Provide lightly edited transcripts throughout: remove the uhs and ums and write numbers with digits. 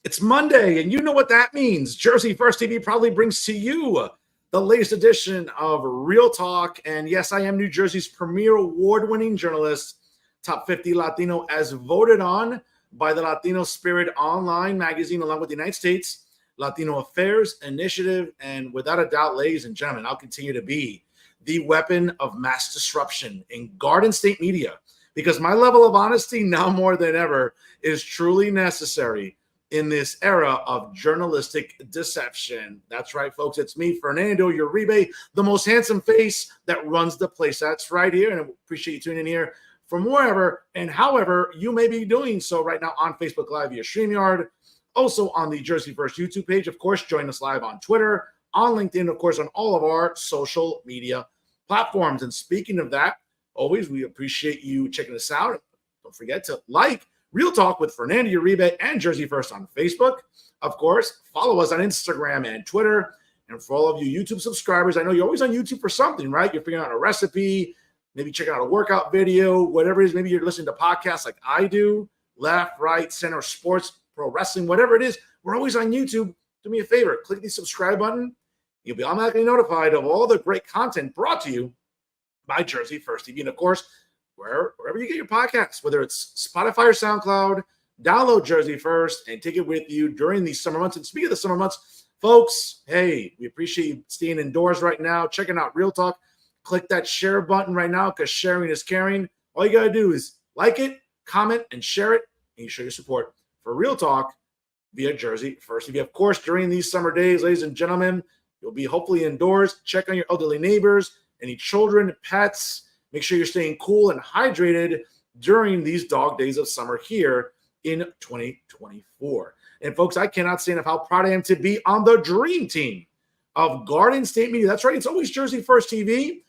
It's Monday, and you know what that means. Jersey First TV probably brings to you the latest edition of Real Talk. And yes, I am New Jersey's premier award-winning journalist, Top 50 Latino, as voted on by the Latino Spirit Online magazine, along with the United States Latino Affairs Initiative. And without a doubt, ladies and gentlemen, I'll continue to be the weapon of mass disruption in Garden State media, because my level of honesty now more than ever is truly necessary in this era of journalistic deception. That's right, folks. It's me, Fernando Uribe, the most handsome face that runs the place. That's right here, and I appreciate you tuning in here from wherever and however you may be doing so right now on Facebook Live via StreamYard, also on the Jersey First YouTube page. Of course, join us live on Twitter, on LinkedIn, of course, on all of our social media platforms. And speaking of that, always, we appreciate you checking us out. Don't forget to like Real Talk with Fernando Uribe and Jersey First on Facebook. Of course, follow us on Instagram and Twitter. And for all of you YouTube subscribers, I know you're always on YouTube for something, right? You're figuring out a recipe, maybe checking out a workout video, whatever it is. Maybe you're listening to podcasts like I do, left, right, center, sports, pro wrestling, whatever it is. We're always on YouTube. Do me a favor, click the subscribe button. You'll be automatically notified of all the great content brought to you by Jersey First TV. And of course, wherever you get your podcasts, whether it's Spotify or SoundCloud, download Jersey First and take it with you during these summer months. And speaking of the summer months, folks, hey, we appreciate you staying indoors right now, checking out Real Talk. Click that share button right now, because sharing is caring. All you got to do is like it, comment, and share it, and you show your support for Real Talk via Jersey First TV. Of course, during these summer days, ladies and gentlemen, you'll be hopefully indoors. Check on your elderly neighbors, any children, pets. Make sure you're staying cool and hydrated during these dog days of summer here in 2024. And folks, I cannot say enough how proud I am to be on the dream team of Garden State Media. That's right. It's always Jersey First TV.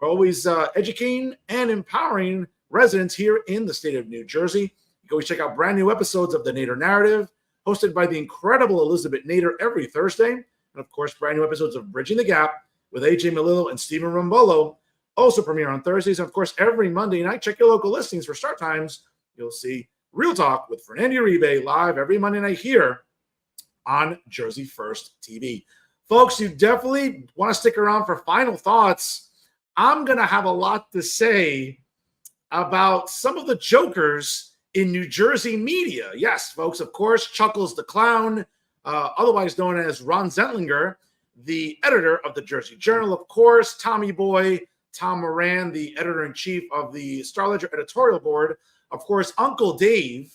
We're always educating and empowering residents here in the state of New Jersey. You can always check out brand new episodes of The Nader Narrative, hosted by the incredible Elizabeth Nader every Thursday. And of course, brand new episodes of Bridging the Gap with AJ Melillo and Stephen Rumbolo also premiere on Thursdays. And of course, every Monday night, check your local listings for start times. You'll see Real Talk with Fernando Uribe live every Monday night here on Jersey First TV. Folks, you definitely want to stick around for final thoughts. I'm going to have a lot to say about some of the jokers in New Jersey media. Yes, folks, of course, Chuckles the Clown, otherwise known as Ron Zentlinger, the editor of the Jersey Journal, of course, Tommy Boy, Tom Moran, the editor-in-chief of the Star Ledger editorial board, of course, Uncle Dave,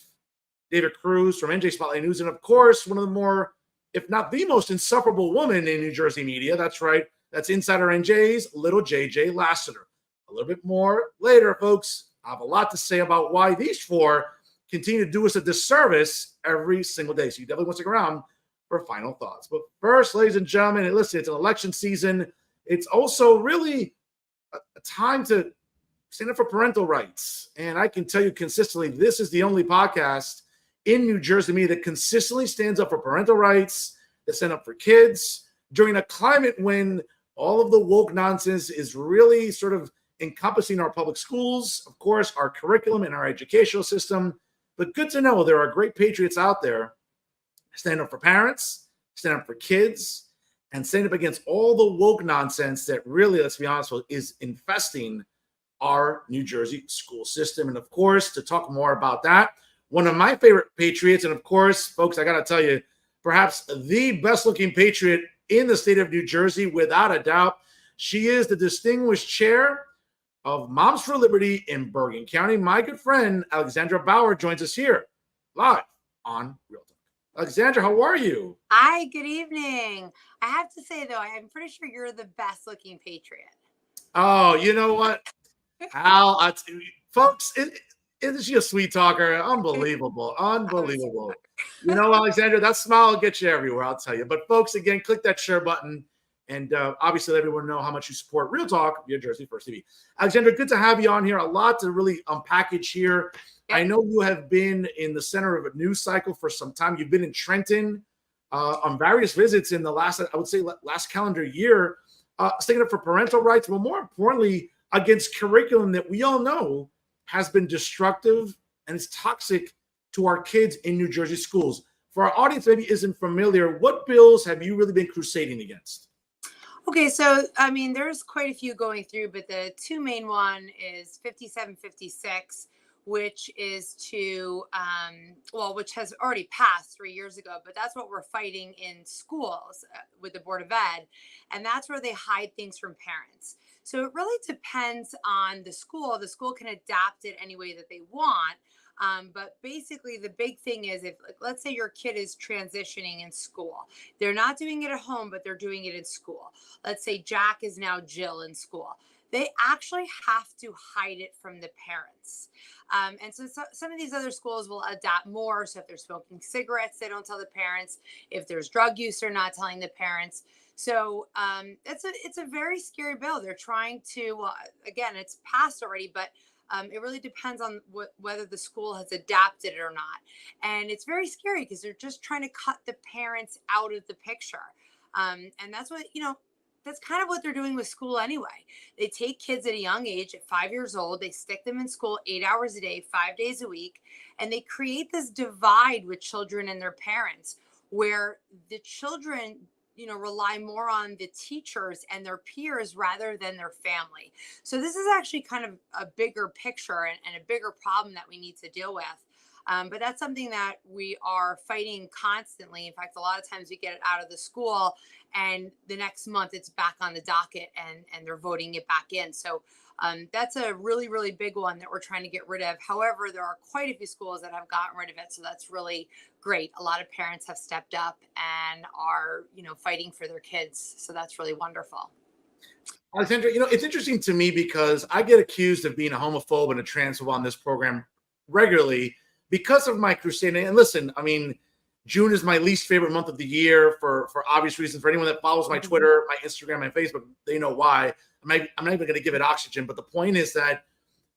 David Cruz from NJ Spotlight News, and of course, one of the more, if not the most insufferable woman in New Jersey media. That's right. That's Insider NJ's little JJ Lassiter. A little bit more later, folks. I have a lot to say about why these four continue to do us a disservice every single day. So you definitely want to stick around for final thoughts. But first, ladies and gentlemen, and listen, it's an election season. It's also really a time to stand up for parental rights. And I can tell you consistently, this is the only podcast in New Jersey media that consistently stands up for parental rights, that stand up for kids during a climate when all of the woke nonsense is really sort of encompassing our public schools, of course, our curriculum and our educational system. But good to know there are great patriots out there. Stand up for parents, stand up for kids, and stand up against all the woke nonsense that really, let's be honest with, is infesting our New Jersey school system. And of course, to talk more about that, one of my favorite patriots, and of course, folks, I got to tell you, perhaps the best looking patriot in the state of New Jersey, without a doubt. She is the distinguished chair of Moms for Liberty in Bergen County. My good friend, Alexandra Bougher, joins us here live on Real Talk. Alexandra, how are you? Hi, good evening. I have to say, though, I'm pretty sure you're the best looking patriot. Oh, you know what? Al, folks, isn't she a sweet talker? Unbelievable. Unbelievable. You know, Alexandra, that smile will get you everywhere, I'll tell you. But folks, again, click that share button. And obviously, let everyone know how much you support Real Talk via Jersey First TV. Alexandra, good to have you on here. A lot to really unpackage here. Yep. I know you have been in the center of a news cycle for some time. You've been in Trenton on various visits in the last, I would say, last calendar year, sticking up for parental rights, but more importantly, against curriculum that we all know has been destructive and is toxic to our kids in New Jersey schools. for our audience maybe isn't familiar, what bills have you really been crusading against? Okay, so I mean, there's quite a few going through, but the two main one is 5756, which is which has already passed 3 years ago, but that's what we're fighting in schools with the Board of Ed, and that's where they hide things from parents. So it really depends on the school. The school can adapt it any way that they want. But basically, the big thing is if, like, let's say your kid is transitioning in school, they're not doing it at home, but they're doing it in school. Let's say Jack is now Jill in school. They actually have to hide it from the parents. And so some of these other schools will adapt more. So if they're smoking cigarettes, they don't tell the parents. If there's drug use, they're not telling the parents. So it's a very scary bill. They're trying to, again, it's passed already, but it really depends on whether the school has adapted it or not. And it's very scary because they're just trying to cut the parents out of the picture. And that's what, that's kind of what they're doing with school anyway. They take kids at a young age, at 5 years old, they stick them in school 8 hours a day, 5 days a week, and they create this divide with children and their parents where the children rely more on the teachers and their peers rather than their family. So this is actually kind of a bigger picture and a bigger problem that we need to deal with. But that's something that we are fighting constantly. In fact, a lot of times we get it out of the school and the next month it's back on the docket and they're voting it back in. So that's a really, really big one that we're trying to get rid of. However, there are quite a few schools that have gotten rid of it. So that's really great. A lot of parents have stepped up and are, fighting for their kids. So that's really wonderful. Alexandra, it's interesting to me because I get accused of being a homophobe and a transphobe on this program regularly because of my crusade. And listen, I mean, June is my least favorite month of the year for obvious reasons. For anyone that follows my Twitter, my Instagram, my Facebook, they know why. I'm not even going to give it oxygen. But the point is that,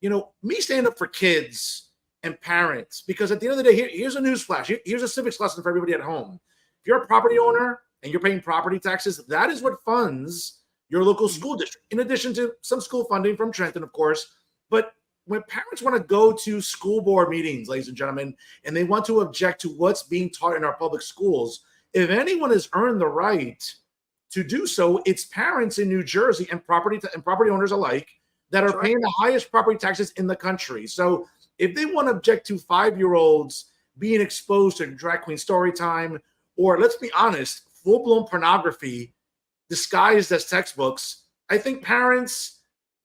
me standing up for kids and parents, because at the end of the day, here's a news flash. Here's a civics lesson for everybody at home. If you're a property owner and you're paying property taxes, that is what funds your local school district, in addition to some school funding from Trenton, of course. But when parents want to go to school board meetings, ladies and gentlemen, and they want to object to what's being taught in our public schools, if anyone has earned the right to do so, it's parents in New Jersey and property owners alike that are paying the highest property taxes in the country. So if they want to object to 5-year-olds being exposed to drag queen story time, or let's be honest, full-blown pornography disguised as textbooks, I think parents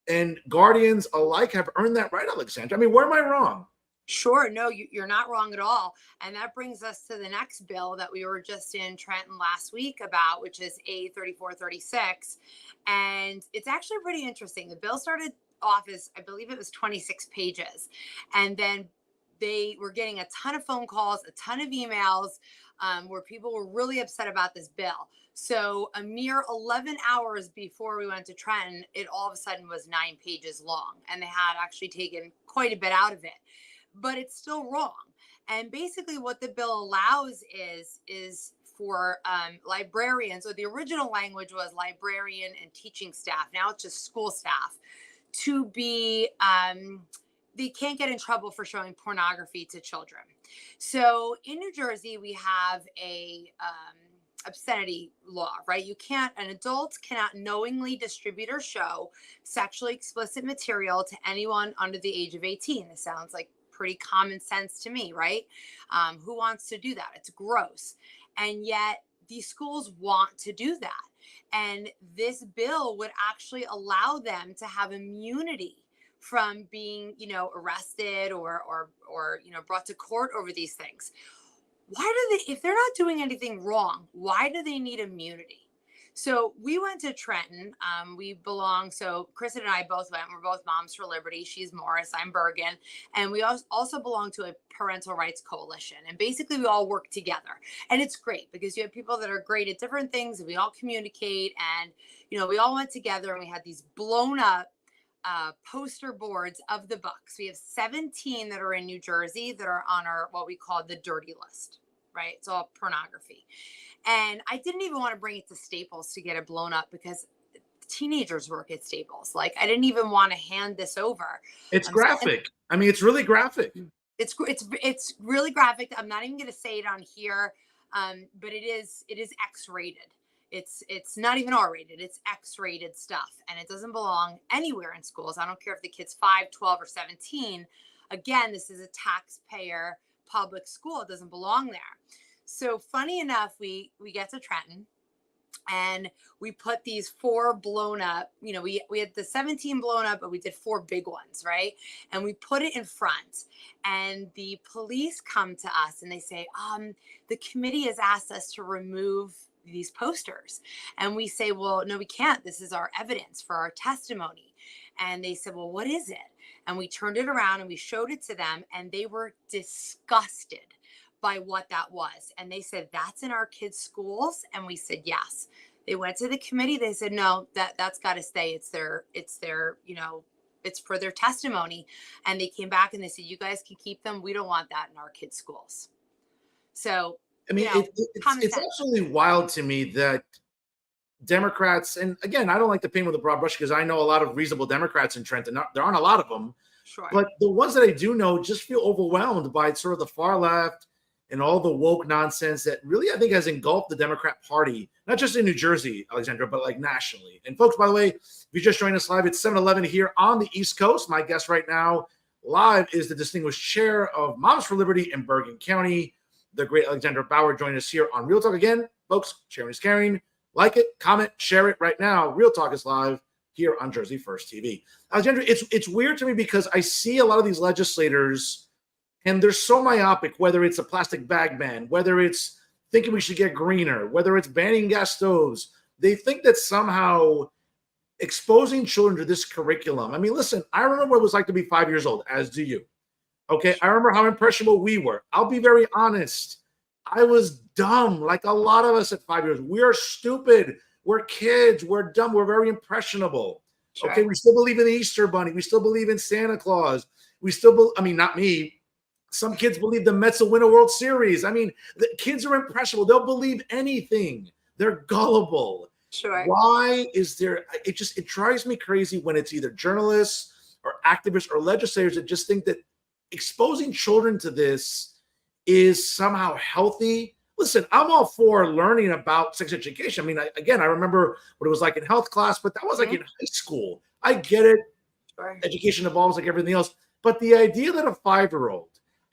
and guardians alike have earned that right, Alexandra. I mean, where am I wrong? Sure. No, you're not wrong at all. And that brings us to the next bill that we were just in Trenton last week about, which is A3436. And it's actually pretty interesting. The bill started off as, I believe it was 26 pages. And then they were getting a ton of phone calls, a ton of emails, where people were really upset about this bill. So a mere 11 hours before we went to Trenton, it all of a sudden was 9 pages long, and they had actually taken quite a bit out of it, but it's still wrong. And basically what the bill allows is for librarians, or the original language was librarian and teaching staff. Now it's just school staff to be, they can't get in trouble for showing pornography to children. So in New Jersey, we have a obscenity law, right? An adult cannot knowingly distribute or show sexually explicit material to anyone under the age of 18. This sounds like pretty common sense to me, right? Who wants to do that? It's gross. And yet these schools want to do that. And this bill would actually allow them to have immunity from being, arrested or brought to court over these things. Why do they, if they're not doing anything wrong, why do they need immunity? So we went to Trenton. So Kristen and I both went. We're both Moms for Liberty. She's Morris, I'm Bergen. And we also belong to a parental rights coalition. And basically we all work together. And it's great because you have people that are great at different things and we all communicate. And, we all went together and we had these blown up poster boards of the books. We have 17 that are in New Jersey that are on our, what we call the dirty list, right? It's all pornography. And I didn't even want to bring it to Staples to get it blown up because teenagers work at Staples. Like, I didn't even want to hand this over. It's graphic. I mean, it's really graphic. It's really graphic. I'm not even going to say it on here. But it is X-rated. It's not even R-rated. It's X-rated stuff, and it doesn't belong anywhere in schools. I don't care if the kid's 5, 12, or 17. Again, this is a taxpayer public school. It doesn't belong there. So funny enough, we get to Trenton, and we put these 4 blown up, we had the 17 blown up, but we did 4 big ones, right? And we put it in front, and the police come to us and they say, the committee has asked us to remove these posters. And we say, well, no, we can't. This is our evidence for our testimony. And they said, well, what is it? And we turned it around and we showed it to them, and they were disgusted by what that was. And they said, that's in our kids' schools? And we said, yes. They went to the committee. They said, no, that's got to stay. It's their, it's for their testimony. And they came back and they said, you guys can keep them. We don't want that in our kids' schools. So, I mean, it's absolutely wild to me that Democrats, and again, I don't like to paint with a broad brush because I know a lot of reasonable Democrats in Trenton. There aren't a lot of them. Sure. But the ones that I do know just feel overwhelmed by sort of the far left and all the woke nonsense that really, I think, has engulfed the Democrat Party, not just in New Jersey, Alexandra, but like nationally. And folks, by the way, if you just joined us live, it's 7:11 here on the East Coast. My guest right now live is the distinguished chair of Moms for Liberty in Bergen County, the great Alexandra Bougher, joining us here on Real Talk. Again, folks, sharing is caring. Like it, comment, share it right now. Real Talk is live here on Jersey First TV. Alexandra, it's weird to me because I see a lot of these legislators and they're so myopic, whether it's a plastic bag ban, whether it's thinking we should get greener, whether it's banning gas stoves. They think that somehow exposing children to this curriculum. I mean, listen, I remember what it was like to be 5 years old, as do you. Okay, I remember how impressionable we were. I'll be very honest. I was dumb, like a lot of us at 5 years. We are stupid. We're kids. We're dumb. We're very impressionable. Sure. Okay, we still believe in the Easter Bunny. We still believe in Santa Claus. We still, I mean, not me. Some kids believe the Mets will win a World Series. I mean, the kids are impressionable. They'll believe anything. They're gullible. Sure. Why is there, it drives me crazy when it's either journalists or activists or legislators that just think that exposing children to this is somehow healthy. Listen, I'm all for learning about sex education. I mean, I remember what it was like in health class, but that was like in high school. I get it. Sure. Education evolves like everything else. But the idea that a 5-year-old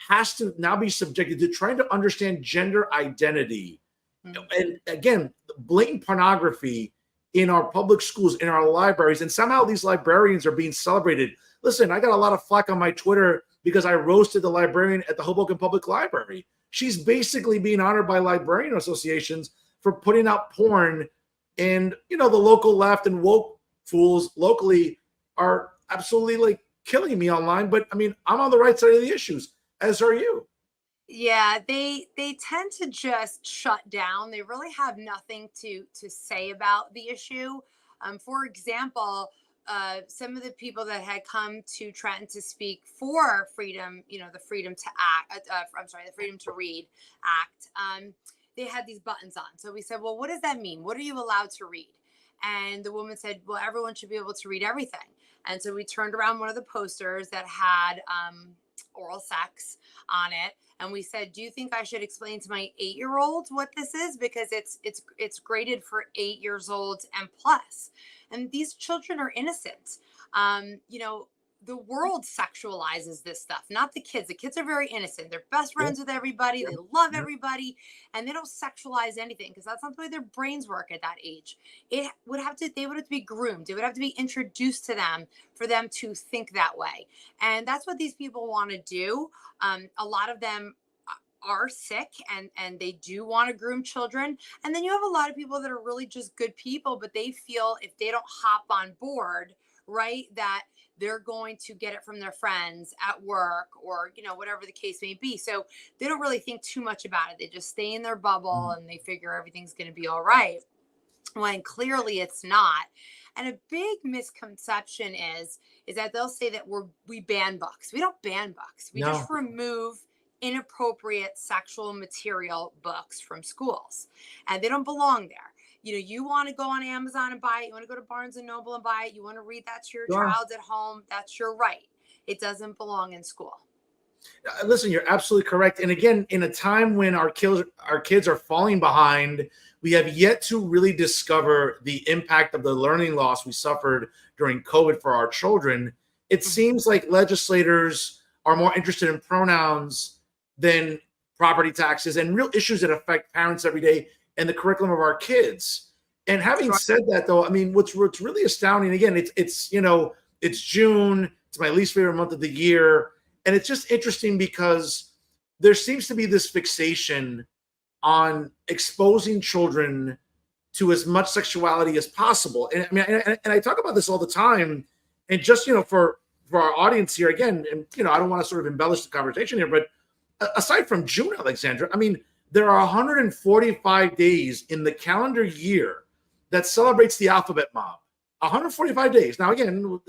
has to now be subjected to trying to understand gender identity, and again, blatant pornography in our public schools, in our libraries, and somehow these librarians are being celebrated. Listen, I got a lot of flack on my Twitter because I roasted the librarian at the Hoboken Public Library. She's basically being honored by librarian associations for putting out porn, and the local left and woke fools locally are absolutely like killing me online. But I mean, I'm on the right side of the issues, as are you. Yeah, they tend to just shut down. They really have nothing to say about the issue. For example, some of the people that had come to Trenton to speak for freedom, the Freedom to Act, the Freedom to Read Act, they had these buttons on. So we said, well, what does that mean? What are you allowed to read? And the woman said, well, everyone should be able to read everything. And so we turned around one of the posters that had oral sex on it. And we said, do you think I should explain to my 8-year-old what this is? Because it's graded for 8 years old and plus. And these children are innocent. The world sexualizes this stuff, not the kids. The kids are very innocent. They're best friends with everybody. They love everybody. And they don't sexualize anything because that's not the way their brains work at that age. They would have to be groomed. It would have to be introduced to them for them to think that way. And that's what these people want to do. A lot of them are sick and they do want to groom children. And then you have a lot of people that are really just good people, but they feel if they don't hop on board, right, that they're going to get it from their friends at work or, whatever the case may be. So they don't really think too much about it. They just stay in their bubble and they figure everything's going to be all right, when clearly it's not. And a big misconception is that they'll say that we ban books. We don't ban books. We just remove inappropriate sexual material books from schools, and they don't belong there. You want to go on Amazon and buy it. You want to go to Barnes and Noble and buy it. You want to read that to your child at home. That's your right. It doesn't belong in school. Listen, you're absolutely correct. And again, in a time when our kids are falling behind, we have yet to really discover the impact of the learning loss we suffered during COVID for our children. It Mhm. seems like legislators are more interested in pronouns than property taxes and real issues that affect parents every day and the curriculum of our kids. And having Sure. said that, though, I mean, what's really astounding, again, it's June. It's my least favorite month of the year, and it's just interesting because there seems to be this fixation on exposing children to as much sexuality as possible. And I mean, and I talk about this all the time. And just for our audience here again, and I don't want to sort of embellish the conversation here, but aside from June, Alexandra, I mean, there are 145 days in the calendar year that celebrates the alphabet mob. 145 days. Now, again,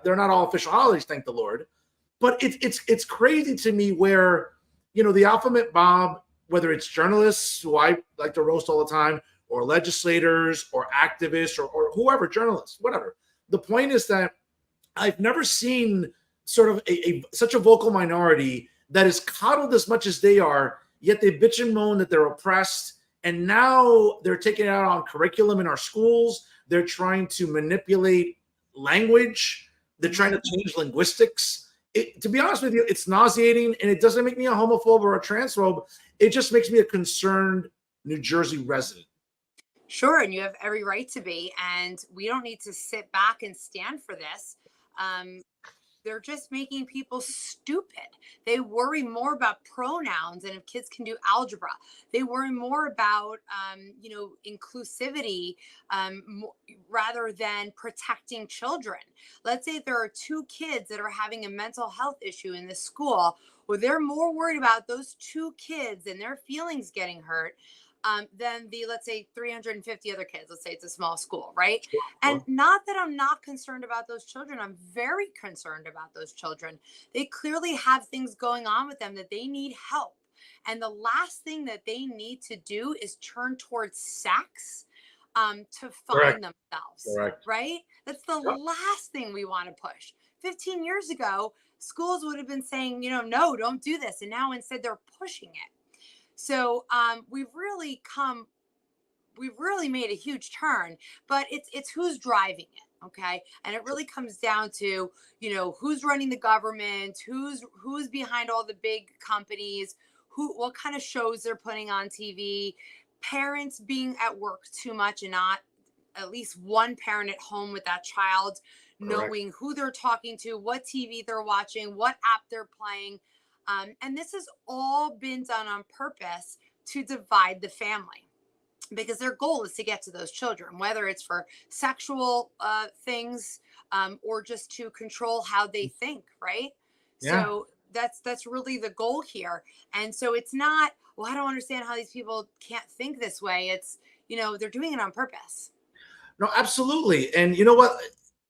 they're not all official holidays, thank the Lord, but it's crazy to me where the alphabet mob, whether it's journalists who I like to roast all the time, or legislators, or activists, or whoever, journalists, whatever. The point is that I've never seen sort of such a vocal minority that is coddled as much as they are, yet they bitch and moan that they're oppressed. And now they're taking it out on curriculum in our schools. They're trying to manipulate language. They're trying to change linguistics. To be honest with you, it's nauseating, and it doesn't make me a homophobe or a transphobe. It just makes me a concerned New Jersey resident. Sure, and you have every right to be, and we don't need to sit back and stand for this. Um, they're just making people stupid. They worry more about pronouns and if kids can do algebra. They worry more about, inclusivity, rather than protecting children. Let's say there are two kids that are having a mental health issue in the school. Well, they're more worried about those two kids and their feelings getting hurt, than the, let's say, 350 other kids. Let's say it's a small school, right? Sure, And sure. not that I'm not concerned about those children. I'm very concerned about those children. They clearly have things going on with them that they need help. And the last thing that they need to do is turn towards sex, to Correct. find themselves, Correct. right? That's the Yep. last thing we want to push. 15 years ago, schools would have been saying, no, don't do this. And now instead they're pushing it. So we've really made a huge turn, but it's who's driving it, okay? And it really comes down to, who's running the government, who's behind all the big companies, what kind of shows they're putting on TV, parents being at work too much and not at least one parent at home with that child, Correct. knowing who they're talking to, what TV they're watching, what app they're playing. And this has all been done on purpose to divide the family, because their goal is to get to those children, whether it's for sexual things, or just to control how they think, right? Yeah. So that's really the goal here. And so it's not, well, I don't understand how these people can't think this way. It's, they're doing it on purpose. No, absolutely. And you know what?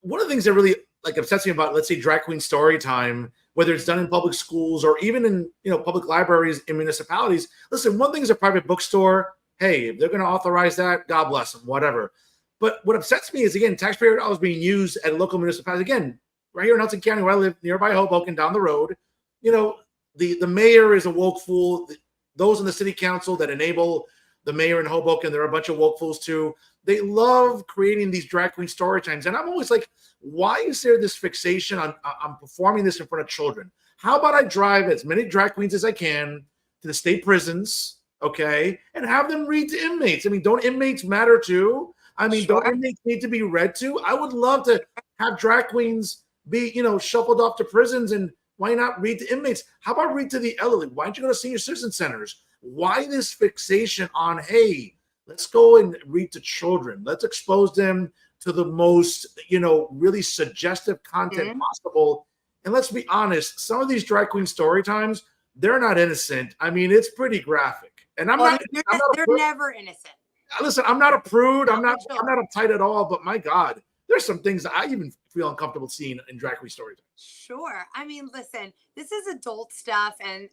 One of the things that really like upsets me about, let's say, drag queen story time, whether it's done in public schools or even in public libraries in municipalities. Listen, one thing is a private bookstore. Hey, if they're going to authorize that, God bless them, whatever. But what upsets me is, again, taxpayer dollars being used at local municipalities. Again, right here in Hudson County, where I live, nearby Hoboken, down the road, the mayor is a woke fool. Those in the city council that enable the mayor in Hoboken, there are a bunch of woke fools too. They love creating these drag queen story times. And I'm always like, why is there this fixation on performing this in front of children? How about I drive as many drag queens as I can to the state prisons, okay, and have them read to inmates? I mean, don't inmates matter too? I mean, don't Sure. inmates need to be read to? I would love to have drag queens be, shuffled off to prisons, and why not read to inmates? How about read to the elderly? Why don't you go to senior citizen centers? Why this fixation on, hey, let's go and read to children. Let's expose them to the most, really suggestive content Mhm. possible. And let's be honest, some of these drag queen story times, they're not innocent. I mean, it's pretty graphic. And I'm Well, not, they're, I'm they're, not a they're prude. never innocent. Listen, I'm not a prude. I'm Not not, with I'm children. not uptight at all. But my God, there's some things that I even feel uncomfortable seeing in drag queen story times. Sure. I mean, listen, this is adult stuff, and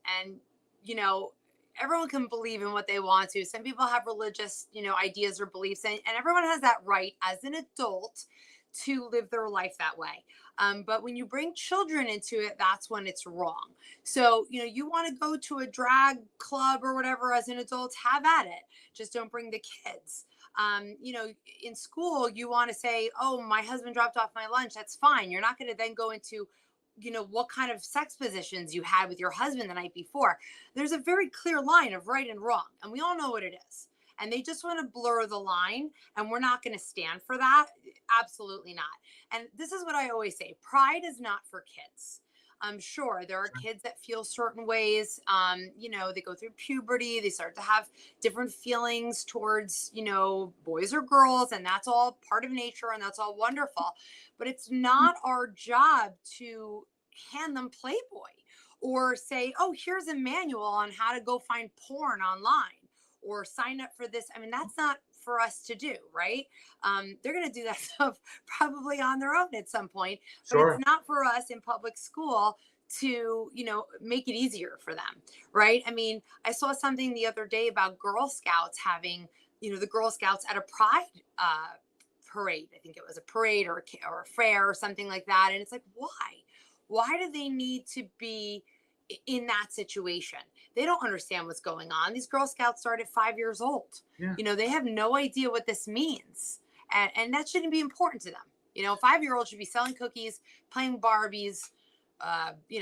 you know, everyone can believe in what they want to. Some people have religious, ideas or beliefs, and everyone has that right as an adult to live their life that way. But when you bring children into it, that's when it's wrong. So, you want to go to a drag club or whatever as an adult, have at it. Just don't bring the kids. In school, you want to say, oh, my husband dropped off my lunch. That's fine. You're not going to then go into, what kind of sex positions you had with your husband the night before. There's a very clear line of right and wrong, and we all know what it is. And they just want to blur the line, and we're not going to stand for that. Absolutely not. And this is what I always say. Pride is not for kids. I'm sure there are kids that feel certain ways. They go through puberty. They start to have different feelings towards, boys or girls. And that's all part of nature, and that's all wonderful. But it's not our job to hand them Playboy or say, oh, here's a manual on how to go find porn online or sign up for this. I mean, that's not for us to do, right? They're going to do that stuff probably on their own at some point, but it's not for us in public school to, make it easier for them, right? I mean, I saw something the other day about Girl Scouts having, the Girl Scouts at a pride parade. I think it was a parade or a fair or something like that. And it's like, why do they need to be in that situation? They don't understand what's going on. These Girl Scouts started 5 years old. Yeah. They have no idea what this means. And that shouldn't be important to them. A 5-year-old should be selling cookies, playing Barbies,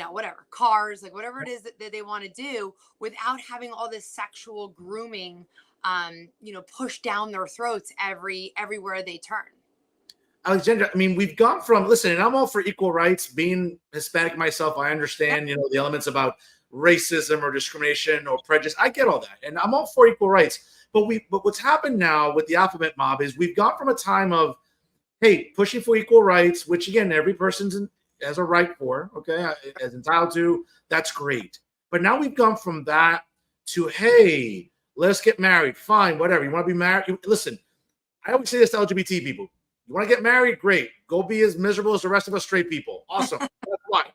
whatever, cars, like whatever it is that they want to do without having all this sexual grooming, pushed down their throats everywhere they turn. Alexandra, I mean, we've gone from, listen, and I'm all for equal rights. Being Hispanic myself, I understand, the elements about racism or discrimination or prejudice. I get all that, and I'm all for equal rights. But what's happened now with the alphabet mob is we've gone from a time of, hey, pushing for equal rights, which again, every person has a right for, okay, is entitled to. That's great. But now we've gone from that to, hey, let's get married. Fine, whatever. You want to be married? Listen, I always say this to LGBT people. You want to get married? Great. Go be as miserable as the rest of us straight people. Awesome. That's fine.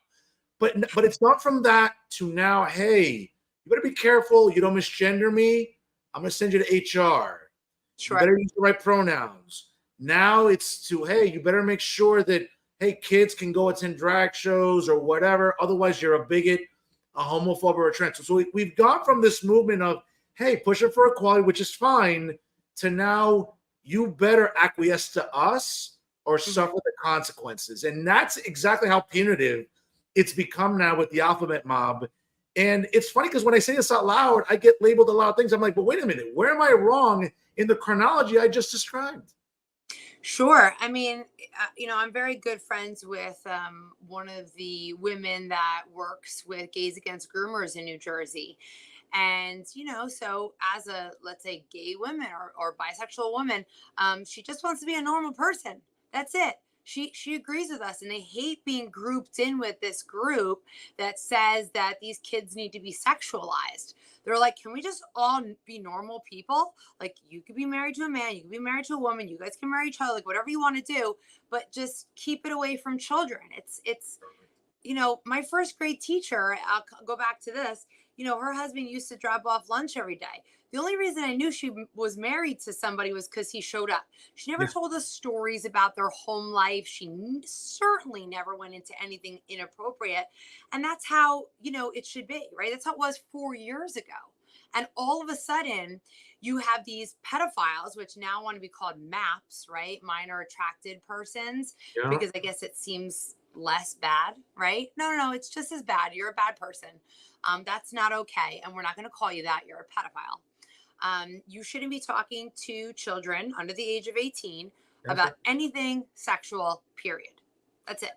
But it's not from that to now, hey, you better be careful. You don't misgender me. I'm going to send you to HR. Sure. You better use the right pronouns. Now it's to, hey, you better make sure that, hey, kids can go attend drag shows or whatever. Otherwise, you're a bigot, a homophobe, or a trans. So we've gone from this movement of, hey, pushing for equality, which is fine, to now you better acquiesce to us or suffer the consequences. And that's exactly how punitive it's become now with the alphabet mob. And it's funny because when I say this out loud, I get labeled a lot of things. I'm like, but wait a minute, where am I wrong in the chronology I just described? Sure. I mean, I'm very good friends with one of the women that works with Gays Against Groomers in New Jersey. And, so as a, let's say, gay woman or bisexual woman, she just wants to be a normal person. That's it. She agrees with us, and they hate being grouped in with this group that says that these kids need to be sexualized. They're like, can we just all be normal people? Like, you could be married to a man, you could be married to a woman, you guys can marry each other, like whatever you want to do, but just keep it away from children. It's my first grade teacher, I'll go back to this, her husband used to drop off lunch every day. The only reason I knew she was married to somebody was because he showed up. She never told us stories about their home life. She certainly never went into anything inappropriate. And that's how, it should be, right? That's how it was 4 years ago. And all of a sudden, you have these pedophiles, which now want to be called MAPs, right? Minor attracted persons, because I guess it seems less bad, right? No, it's just as bad. You're a bad person. That's not okay. And we're not going to call you that. You're a pedophile. You shouldn't be talking to children under the age of 18 about anything sexual, period. That's it.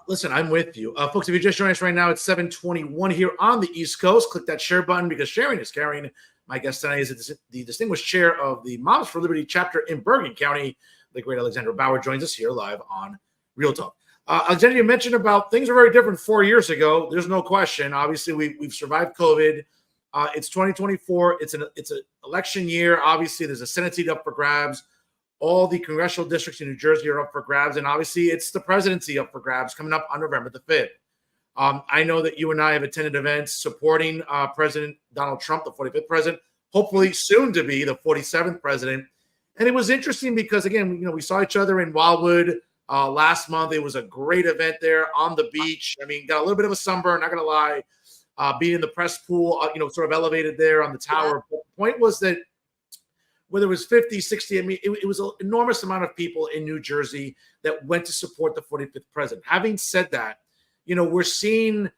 Listen, I'm with you. Folks, if you're just joining us right now, it's 7:21 here on the East Coast. Click that share button because sharing is caring. My guest tonight is the distinguished chair of the Moms for Liberty chapter in Bergen County. The great Alexandra Bougher joins us here live on Real Talk. Alexandra, you mentioned about things were very different 4 years ago. There's no question. Obviously, we've survived COVID. It's 2024. It's an election year. Obviously, there's a Senate seat up for grabs. All the congressional districts in New Jersey are up for grabs. And obviously, it's the presidency up for grabs coming up on November the 5th. I know that you and I have attended events supporting President Donald Trump, the 45th president, hopefully soon to be the 47th president. And it was interesting because, again, we saw each other in Wildwood last month. It was a great event there on the beach. I mean, got a little bit of a sunburn, not going to lie. Being in the press pool, sort of elevated there on the tower. But the point was that whether it was 50, 60, I mean, it was an enormous amount of people in New Jersey that went to support the 45th president. Having said that, we're seeing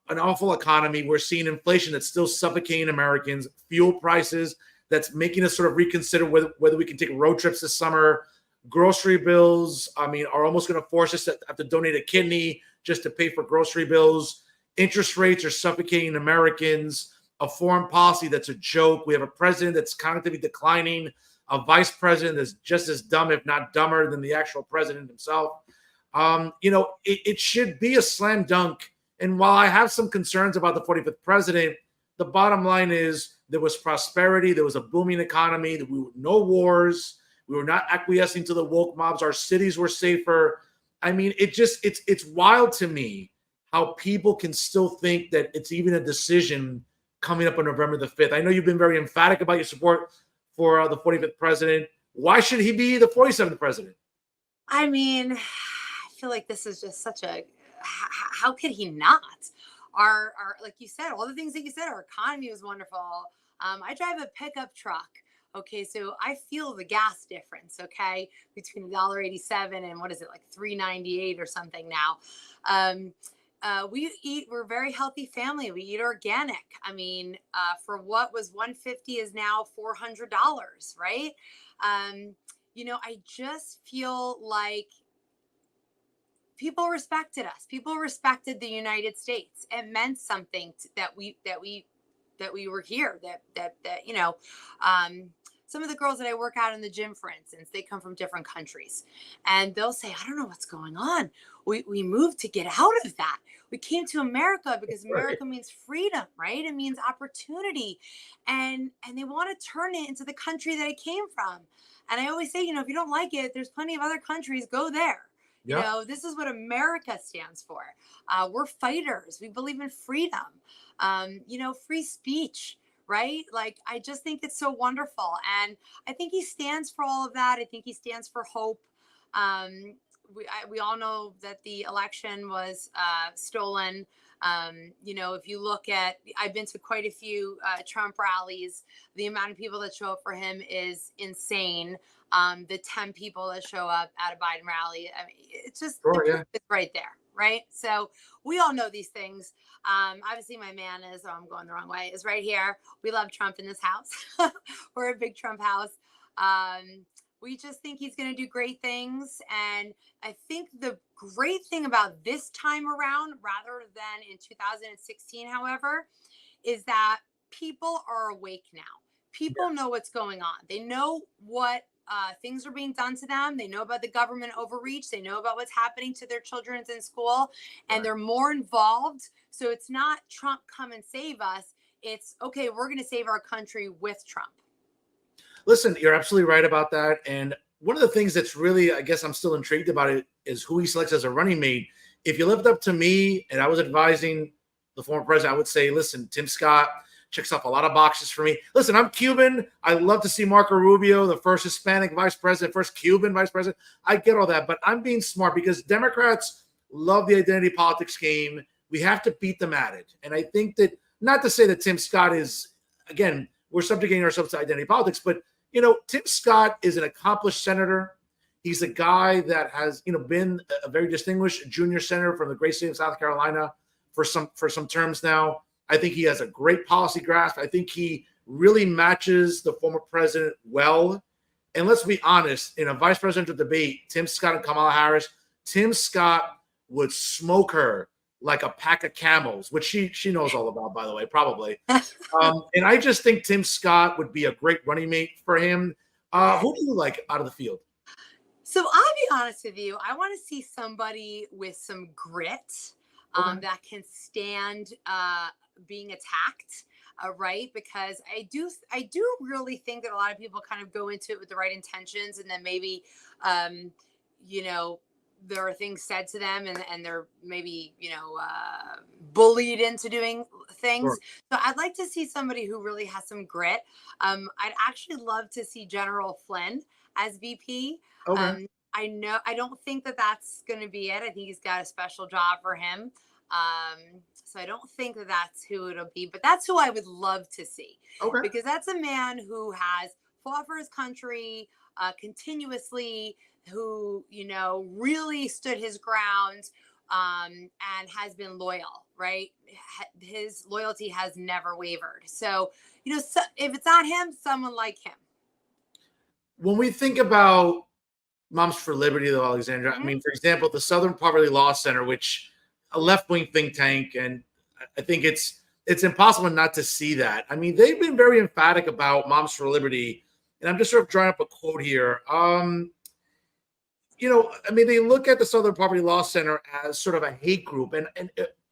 an awful economy. We're seeing inflation that's still suffocating Americans, fuel prices that's making us sort of reconsider whether we can take road trips this summer. Grocery bills, are almost going to force us to have to donate a kidney just to pay for grocery bills. Interest rates are suffocating Americans. A foreign policy that's a joke. We have a president that's cognitively declining, a vice president that's just as dumb, if not dumber, than the actual president himself. It should be a slam dunk. And while I have some concerns about the 45th president, the bottom line is there was prosperity. There was a booming economy. No wars. We were not acquiescing to the woke mobs. Our cities were safer. I mean, it's wild to me how people can still think that it's even a decision coming up on November the 5th. I know you've been very emphatic about your support for the 45th president. Why should he be the 47th president? I mean, I feel like this is just such a, how could he not? Our like you said, all the things that you said, our economy was wonderful. I drive a pickup truck. Okay, so I feel the gas difference, okay, between $1.87 and what is it, like $3.98 or something now. We're a very healthy family. We eat organic. I mean, for what was $150 is now $400, right? I just feel like people respected us. People respected the United States. It meant something that we were here, some of the girls that I work out in the gym, for instance, they come from different countries and they'll say, I don't know what's going on. We moved to get out of that. We came to America because America means freedom, right? It means opportunity. And they want to turn it into the country that it came from. And I always say, if you don't like it, there's plenty of other countries, go there. Yep. This is what America stands for. We're fighters. We believe in freedom, free speech. Right? Like, I just think it's so wonderful. And I think he stands for all of that. I think he stands for hope. We all know that the election was stolen. If you look at, I've been to quite a few Trump rallies. The amount of people that show up for him is insane. The 10 people that show up at a Biden rally, I mean, it's just it's right there. Right. So we all know these things. Obviously my man I'm going the wrong way, is right here. We love Trump in this house. We're a big Trump house. We just think he's going to do great things. And I think the great thing about this time around, rather than in 2016, however, is that people are awake now. People know what's going on. They know what things are being done to them. They know about the government overreach. They know about what's happening to their children in school, and they're more involved. So it's not Trump come and save us. It's okay, we're going to save our country with Trump. Listen, you're absolutely right about that. And one of the things that's really, I guess I'm still intrigued about it, is who he selects as a running mate. If you left up to me and I was advising the former president, I would say, listen, Tim Scott checks off a lot of boxes for me. Listen, I'm Cuban. I love to see Marco Rubio, the first Hispanic vice president, first Cuban vice president. I get all that, but I'm being smart because Democrats love the identity politics game. We have to beat them at it. And I think that, not to say that Tim Scott is, again, we're subjugating ourselves to identity politics, but, Tim Scott is an accomplished senator. He's a guy that has, been a very distinguished junior senator from the great state of South Carolina for some terms now. I think he has a great policy grasp. I think he really matches the former president well. And let's be honest, in a vice presidential debate, Tim Scott and Kamala Harris, Tim Scott would smoke her like a pack of camels, which she knows all about, by the way, probably. And I just think Tim Scott would be a great running mate for him. Who do you like out of the field? So I'll be honest with you. I want to see somebody with some grit that can stand being attacked, right? Because I do really think that a lot of people kind of go into it with the right intentions, and then maybe, there are things said to them and they're maybe, bullied into doing things. Sure. So I'd like to see somebody who really has some grit. I'd actually love to see General Flynn as VP. Okay. I know, I don't think that that's going to be it. I think he's got a special job for him. So I don't think that that's who it'll be, but that's who I would love to see, Okay. because that's a man who has fought for his country continuously, who, you know, really stood his ground, and has been loyal, right? His loyalty has never wavered. So, you know, so if it's not him, someone like him. When we think about Moms for Liberty, though, Alexandra, I Mm-hmm. mean, for example, the Southern Poverty Law Center, which a left-wing think tank, and I think it's impossible not to see that. I mean, they've been very emphatic about Moms for Liberty, and I'm just sort of drawing up a quote here. You know, I mean, they look at the Southern Poverty Law Center as sort of a hate group, and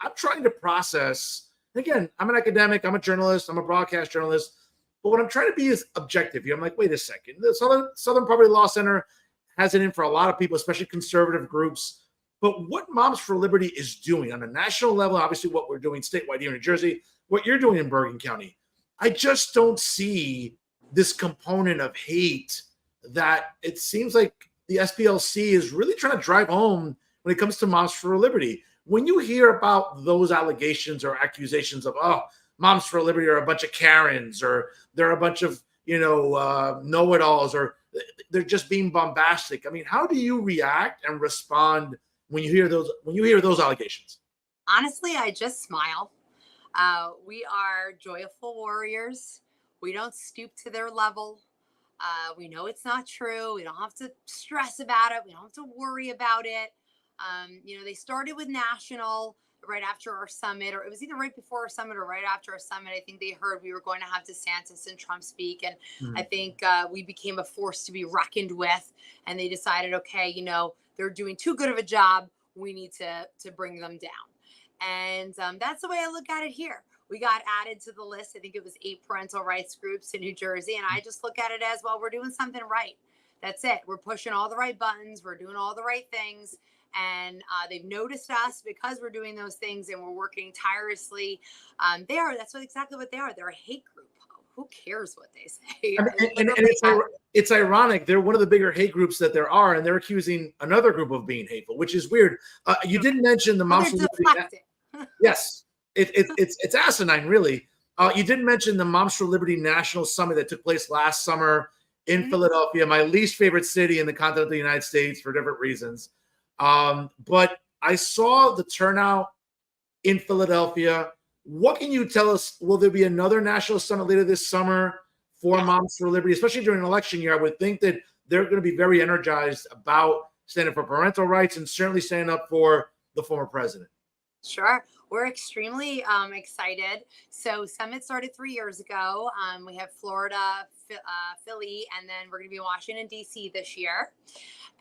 I'm trying to process. Again, I'm an academic, I'm a journalist, I'm a broadcast journalist, but what I'm trying to be is objective here. I'm like, wait a second, the Southern Poverty Law Center has it in for a lot of people, especially conservative groups. But what Moms for Liberty is doing on a national level, obviously what we're doing statewide here in New Jersey, what you're doing in Bergen County, I just don't see this component of hate that it seems like the SPLC is really trying to drive home when it comes to Moms for Liberty. When you hear about those allegations or accusations of, oh, Moms for Liberty are a bunch of Karens, or they're a bunch of, you know, know-it-alls, or they're just being bombastic. I mean, how do you react and respond when you hear those allegations? Honestly, I just smile. We are joyful warriors. We don't stoop to their level. We know it's not true. We don't have to stress about it. We don't have to worry about it. You know, they started with national right after our summit, or it was either right before our summit or right after our summit. I think they heard we were going to have DeSantis and Trump speak. And I think we became a force to be reckoned with. And they decided, okay, you know, they're doing too good of a job. We need to bring them down. And that's the way I look at it here. We got added to the list. I think it was 8 parental rights groups in New Jersey. And I just look at it as, well, we're doing something right. That's it. We're pushing all the right buttons. We're doing all the right things. And they've noticed us because we're doing those things, and we're working tirelessly. That's exactly what they are. They're a hate group. Who cares what they say? I mean, and it's ironic. They're one of the bigger hate groups that there are, and they're accusing another group of being hateful, which is weird. You didn't mention the Moms for Liberty. Yes, it's asinine, really. You didn't mention the Moms for Liberty National Summit that took place last summer in Philadelphia, my least favorite city in the continental United States for different reasons. But I saw the turnout in Philadelphia. What can you tell us? Will there be another national summit later this summer for Moms for Liberty, especially during an election year? I would think that they're going to be very energized about standing for parental rights and certainly standing up for the former president. Sure. We're extremely excited. So Summit started 3 years ago. We have Florida, Philly, and then we're going to be in Washington, D.C. this year.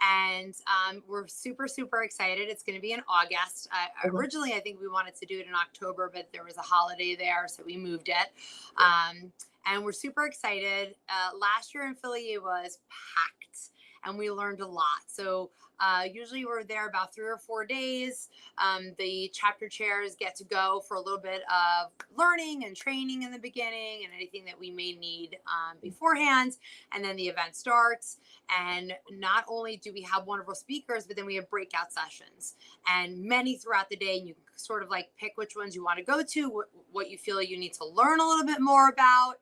And we're super, super excited. It's going to be in August. Originally, I think we wanted to do it in October, but there was a holiday there, so we moved it. And we're super excited. Last year in Philly, it was packed, and we learned a lot. So usually we're there about 3 or 4 days. The chapter chairs get to go for a little bit of learning and training in the beginning, and anything that we may need beforehand. And then the event starts. And not only do we have wonderful speakers, but then we have breakout sessions, and many throughout the day. And you can sort of like pick which ones you want to go to, what you feel you need to learn a little bit more about.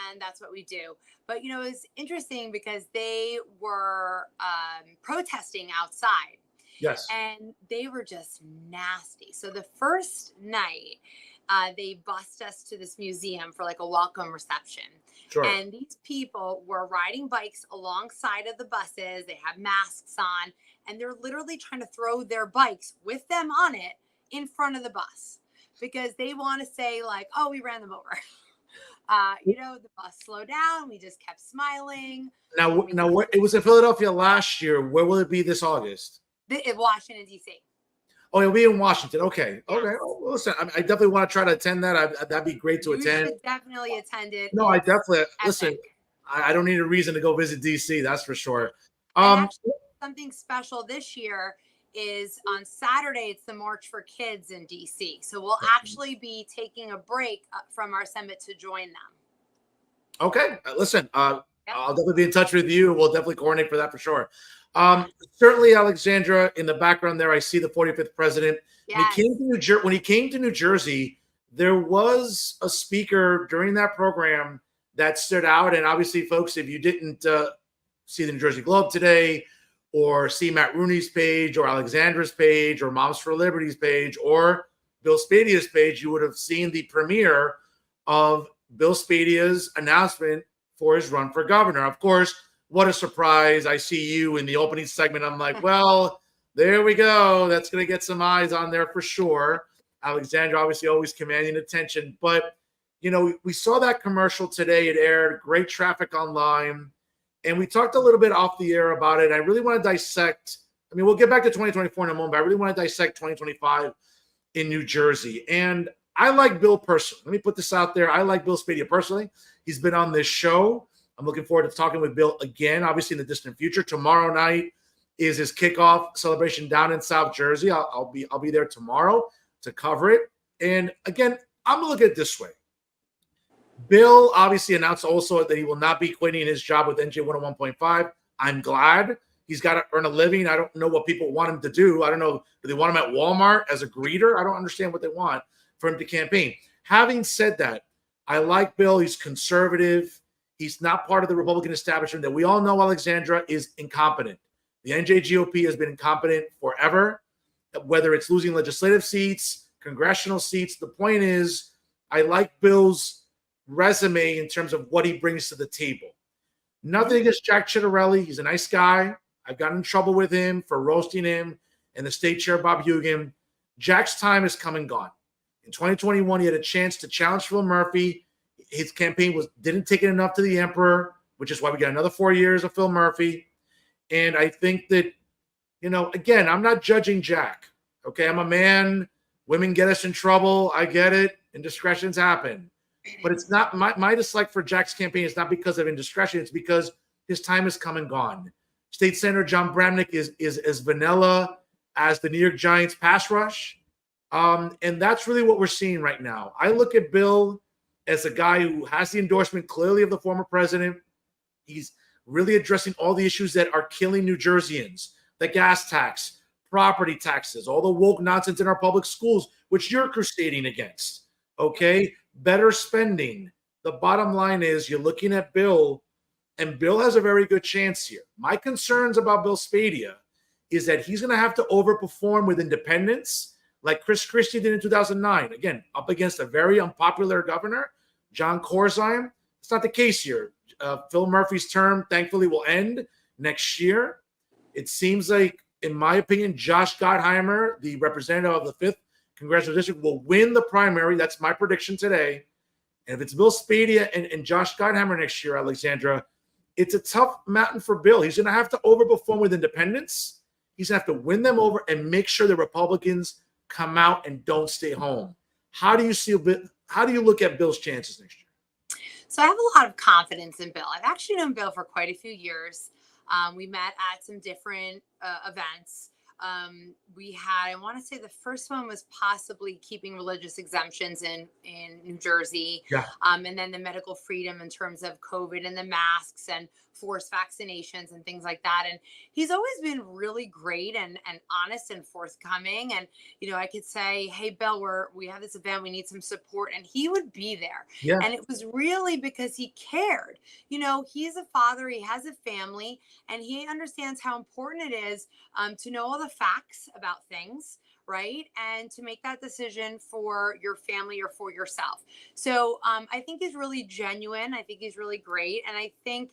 And that's what we do. But, you know, it's interesting because they were protesting outside. Yes. And they were just nasty. So the first night, they bussed us to this museum for like a welcome reception. Sure. And these people were riding bikes alongside of the buses. They have masks on, and they're literally trying to throw their bikes with them on it in front of the bus because they want to say like, oh, we ran them over. You know, the bus slowed down. We just kept smiling. Now, it was in Philadelphia last year. Where will it be this August? In Washington, D.C. Oh, it'll be in Washington. Okay. Yes. Okay. Well, listen, I definitely want to try to attend that. That'd be great to attend. You should definitely attend it. No, I definitely listen. I don't need a reason to go visit DC. That's for sure. Actually, something special this year is on Saturday. It's the March for Kids in DC. So we'll actually be taking a break from our summit to join them. Okay. Listen, I'll definitely be in touch with you. We'll definitely coordinate for that for sure. Certainly, Alexandra, in the background there, I see the 45th president. Yes. When he came to New Jersey, there was a speaker during that program that stood out. And obviously, folks, if you didn't see the New Jersey Globe today, or see Matt Rooney's page, or Alexandra's page, or Moms for Liberty's page, or Bill Spadia's page, you would have seen the premiere of Bill Spadia's announcement for his run for governor. Of course, what a surprise. I see you in the opening segment. I'm like, well, there we go. That's going to get some eyes on there for sure. Alexandra obviously always commanding attention. But, we saw that commercial today. It aired, great traffic online. And we talked a little bit off the air about it. I really want to dissect. I mean, we'll get back to 2024 in a moment, but I really want to dissect 2025 in New Jersey. And I like Bill personally. Let me put this out there. I like Bill Spadia personally. He's been on this show. I'm looking forward to talking with Bill again, obviously in the distant future. Tomorrow night is his kickoff celebration down in South Jersey. I'll be there tomorrow to cover it. And again, I'm gonna look at it this way. Bill obviously announced also that he will not be quitting his job with NJ 101.5. I'm glad. He's got to earn a living. I don't know what people want him to do. I don't know. Do they want him at Walmart as a greeter? I don't understand what they want for him to campaign. Having said that, I like Bill. He's conservative. He's not part of the Republican establishment that we all know, Alexandra, is incompetent. The NJGOP has been incompetent forever, whether it's losing legislative seats, congressional seats. The point is, I like Bill's resume in terms of what he brings to the table. Nothing against Jack Ciattarelli. He's a nice guy. I've gotten in trouble with him for roasting him and the state chair, Bob Hugan. Jack's time has come and gone. In 2021, he had a chance to challenge Phil Murphy. His campaign didn't take it enough to the emperor, which is why we got another 4 years of Phil Murphy. And I think that, again, I'm not judging Jack. Okay, I'm a man. Women get us in trouble. I get it. Indiscretions happen. But it's not my dislike for Jack's campaign is not because of indiscretion. It's because his time has come and gone. State Senator John Bramnick is as vanilla as the New York Giants pass rush. And that's really what we're seeing right now. I look at Bill as a guy who has the endorsement clearly of the former president. He's really addressing all the issues that are killing New Jerseyans, the gas tax, property taxes, all the woke nonsense in our public schools, which you're crusading against. Okay? Better spending. The bottom line is you're looking at Bill, and Bill has a very good chance here. My concerns about Bill Spadia is that he's going to have to overperform with independents like Chris Christie did in 2009. Again, up against a very unpopular governor, John Corzine. It's not the case here. Phil Murphy's term, thankfully, will end next year. It seems like, in my opinion, Josh Gottheimer, the representative of the 5th Congressional District, will win the primary. That's my prediction today. And if it's Bill Spadia and Josh Gottheimer next year, Alexandra, it's a tough mountain for Bill. He's going to have to overperform with independents. He's going to have to win them over and make sure the Republicans come out and don't stay home. How do you look at Bill's chances next year? So I have a lot of confidence in Bill. I've actually known Bill for quite a few years. We met at some different events. We had, I want to say the first one was possibly keeping religious exemptions in New Jersey. Yeah. And then the medical freedom in terms of COVID and the masks and forced vaccinations and things like that. And he's always been really great and honest and forthcoming. And, I could say, hey, Bill, we have this event, we need some support. And he would be there. Yeah. And it was really because he cared. He's a father, he has a family, and he understands how important it is to know all the facts about things, right? And to make that decision for your family or for yourself. So I think he's really genuine. I think he's really great. And I think,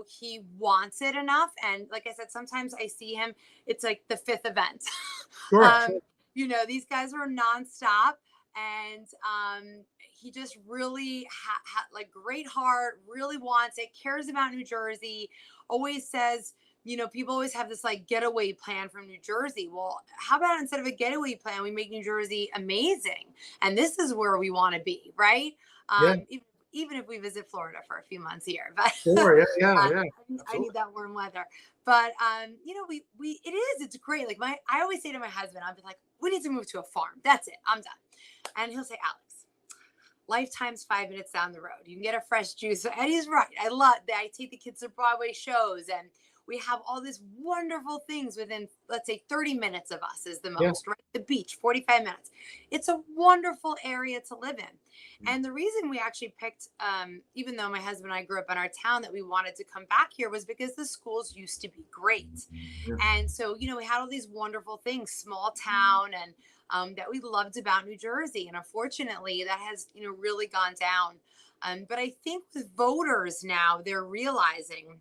he wants it enough. And like I said, sometimes I see him, it's like the 5th event. Sure. These guys were nonstop. And he just really like great heart, really wants it, cares about New Jersey, always says, people always have this like getaway plan from New Jersey. Well, how about instead of a getaway plan, we make New Jersey amazing? And this is where we want to be, right? Even if we visit Florida for a few months here. But sure, yeah. I need that warm weather. But it's great. Like I always say to my husband, I'll be like, we need to move to a farm. That's it. I'm done. And he'll say, Alex, Lifetime's 5 minutes down the road. You can get a fresh juice. And he's right. I love that. I take the kids to Broadway shows and We have all these wonderful things within, let's say, 30 minutes of us is the Yeah. most, right? The beach, 45 minutes. It's a wonderful area to live in. And the reason we actually picked, even though my husband and I grew up in our town, that we wanted to come back here was because the schools used to be great. Yeah. And so, we had all these wonderful things, small town, and that we loved about New Jersey. And unfortunately, that has, really gone down. But I think with voters now, they're realizing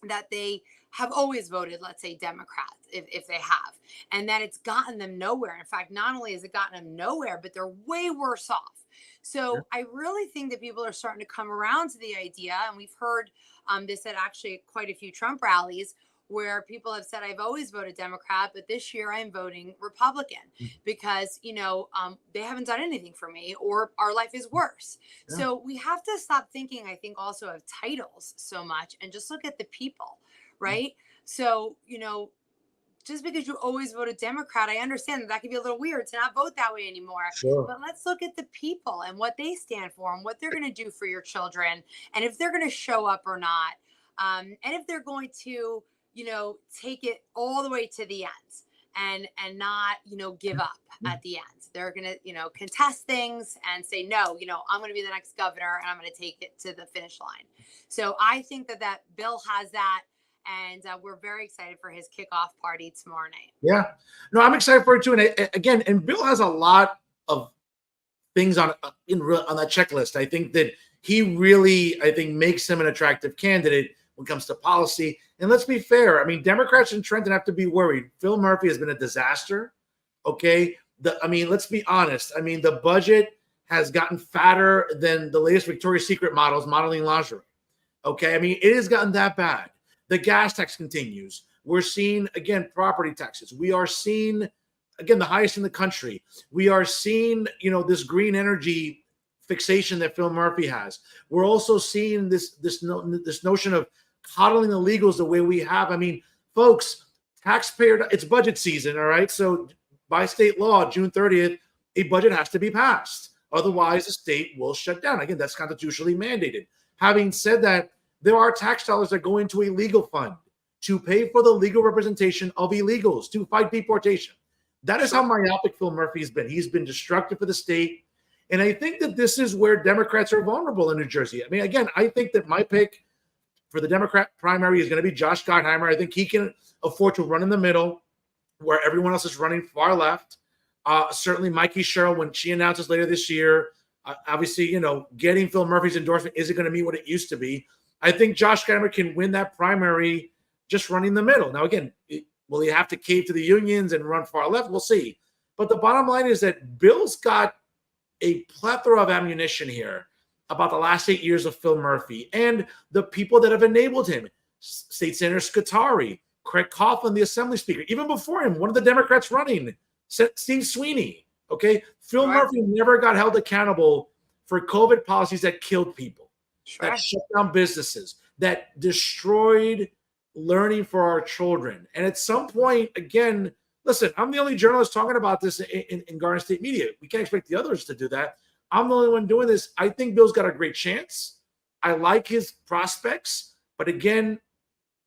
that they have always voted, let's say, Democrat, if they have, and that it's gotten them nowhere. In fact, not only has it gotten them nowhere, but they're way worse off. Yeah. So I really think that people are starting to come around to the idea, and we've heard this at actually quite a few Trump rallies, where people have said, I've always voted Democrat, but this year I'm voting Republican because, they haven't done anything for me, or our life is worse. Yeah. So we have to stop thinking, I think, also of titles so much and just look at the people, right? So, just because you always voted Democrat, I understand that can be a little weird to not vote that way anymore. Sure. But let's look at the people and what they stand for and what they're going to do for your children, and if they're going to show up or not, and if they're going to, take it all the way to the end and not, give up at the end. They're going to, contest things and say, no, I'm going to be the next governor and I'm going to take it to the finish line. So I think that Bill has that. And we're very excited for his kickoff party tomorrow night. Yeah, no, I'm excited for it too. And again, and Bill has a lot of things on that checklist. I think that he really, makes him an attractive candidate when it comes to policy. And let's be fair. I mean, Democrats in Trenton have to be worried. Phil Murphy has been a disaster. Okay. Let's be honest. The budget has gotten fatter than the latest Victoria's Secret models modeling lingerie. Okay. It has gotten that bad. The gas tax continues. We're seeing, again, property taxes. We are seeing, again, the highest in the country. We are seeing, this green energy fixation that Phil Murphy has. We're also seeing this notion of coddling illegals the way we have. Folks, taxpayer, it's budget season, all right? So by state law, June 30th, a budget has to be passed. Otherwise, the state will shut down. Again, that's constitutionally mandated. Having said that, there are tax dollars that go into a legal fund to pay for the legal representation of illegals to fight deportation. That is how myopic Phil Murphy has been. He's been destructive for the state. And I think that this is where Democrats are vulnerable in New Jersey. Again, I think that my pick for the Democrat primary is going to be Josh Gottheimer. I think he can afford to run in the middle where everyone else is running far left. Certainly Mikey Sherrill, when she announces later this year, obviously, getting Phil Murphy's endorsement isn't going to mean what it used to be. I think Josh Gottheimer can win that primary just running the middle. Now, again, will he have to cave to the unions and run far left? We'll see. But the bottom line is that Bill's got a plethora of ammunition here about the last 8 years of Phil Murphy and the people that have enabled him. State Senator Scutari, Craig Coughlin, the Assembly Speaker. Even before him, one of the Democrats running, Steve Sweeney. Okay? Phil Murphy never got held accountable for COVID policies that killed people. That shut down businesses, that destroyed learning for our children. And at some point, again, listen, I'm the only journalist talking about this in Garden State media. We can't expect the others to do that. I'm the only one doing this. I think Bill's got a great chance. I like his prospects. But again,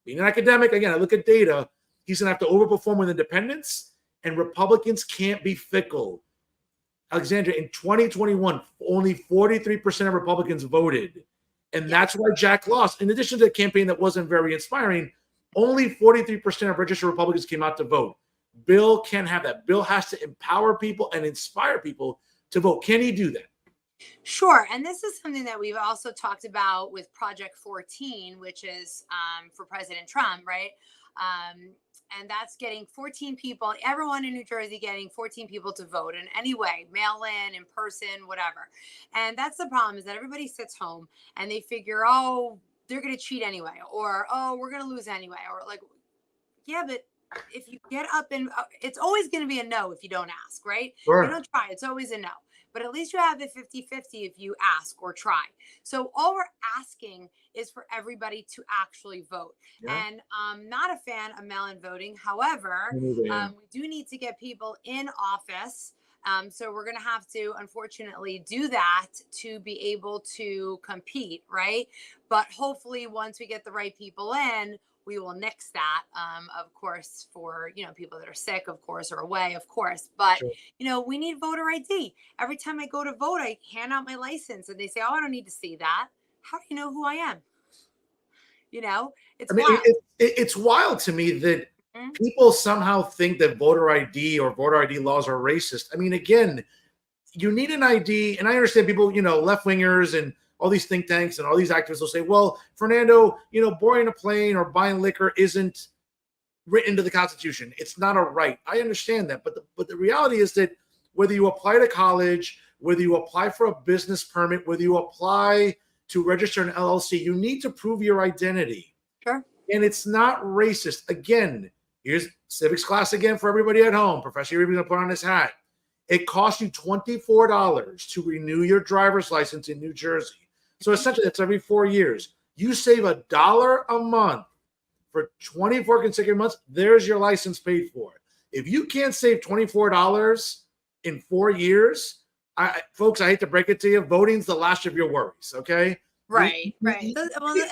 being an academic, again, I look at data. He's going to have to overperform with independents, and Republicans can't be fickle. Alexandra, in 2021, only 43% of Republicans voted. And that's why Jack lost. In addition to a campaign that wasn't very inspiring, only 43% of registered Republicans came out to vote. Bill can't have that. Bill has to empower people and inspire people to vote. Can he do that? Sure. And this is something that we've also talked about with Project 14, which is for President Trump, right? And that's getting 14 people, everyone in New Jersey getting 14 people to vote in any way, mail in person, whatever. And that's the problem, is that everybody sits home and they figure, oh, they're going to cheat anyway, or, oh, we're going to lose anyway. Or like, yeah, but if you get up and it's always going to be a no if you don't ask, right? Sure. If you don't try, it's always a no. But at least you have the 50-50 if you ask or try. So all we're asking is for everybody to actually vote. Yeah. And I'm not a fan of mail-in voting. However, we do need to get people in office. So we're going to have to, unfortunately, do that to be able to compete, right? But hopefully, once we get the right people in, we will nix that, of course, for, people that are sick, of course, or away, of course. But, Sure. we need voter ID. Every time I go to vote, I hand out my license and they say, oh, I don't need to see that. How do you know who I am? I It's mean, wild. it's wild to me that Mhm. people somehow think that voter ID or voter ID laws are racist. I mean, again, you need an ID, and I understand people, left wingers and all these think tanks and all these activists will say, well, Fernando, boarding a plane or buying liquor isn't written into the Constitution. It's not a right. I understand that, but the reality is that whether you apply to college, whether you apply for a business permit, whether you apply to register an LLC, you need to prove your identity. Sure. And it's not racist. Again, here's civics class again for everybody at home. Professor Uribe going to put on his hat. It costs you $24 to renew your driver's license in New Jersey. So essentially, that's every 4 years. You save $1 a month for 24 consecutive months. There's your license paid for. If you can't save $24 in 4 years, folks, I hate to break it to you, voting's the last of your worries. Okay. Right. And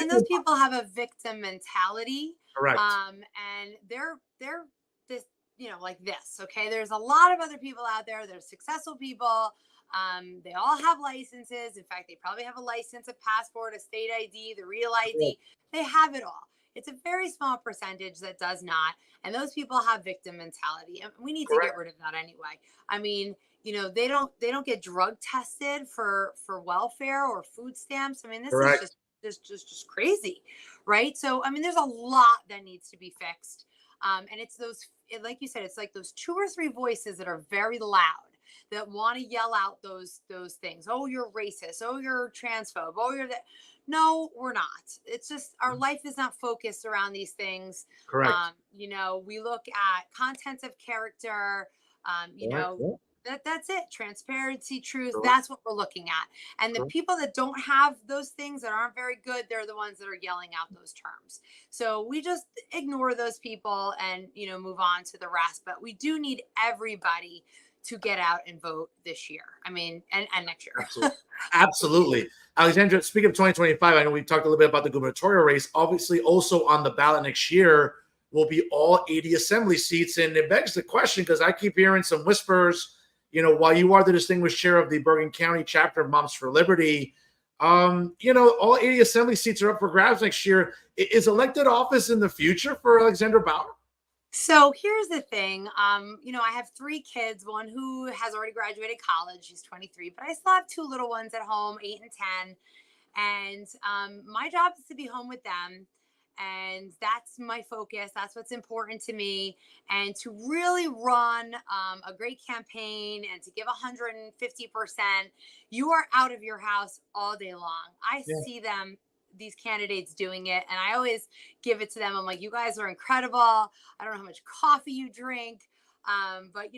those people have a victim mentality. Correct. And they're this, like this. Okay. There's a lot of other people out there. There's successful people. They all have licenses. In fact, they probably have a license, a passport, a state ID, the real ID. They have it all. It's a very small percentage that does not. And those people have victim mentality. And we need to get rid of that anyway. I mean, they don't get drug tested for welfare or food stamps. I mean, this is just crazy, right? So I mean, there's a lot that needs to be fixed. And it's like you said, it's like those 2 or 3 voices that are very loud that want to yell out those things. Oh, you're racist. Oh, you're transphobe. Oh, you're that. No, we're not. It's just our life is not focused around these things. Correct. We look at content of character. That's it. Transparency, truth. Correct. That's what we're looking at. And the people that don't have those things, that aren't very good, they're the ones that are yelling out those terms. So we just ignore those people and move on to the rest. But we do need everybody to get out and vote this year. I mean, and next year. Absolutely. Alexandra, speaking of 2025, I know we talked a little bit about the gubernatorial race. Obviously, also on the ballot next year will be all 80 assembly seats. And it begs the question, because I keep hearing some whispers, while you are the distinguished chair of the Bergen County chapter of Moms for Liberty, all 80 assembly seats are up for grabs next year. Is elected office in the future for Alexandra Bougher? So here's the thing. I have 3 kids, one who has already graduated college. She's 23, but I still have 2 little ones at home, 8 and 10. And my job is to be home with them. And that's my focus. That's what's important to me. And to really run a great campaign and to give 150%, you are out of your house all day long. I see them, these candidates, doing it, and I always give it to them. I'm like, you guys are incredible. I don't know how much coffee you drink, but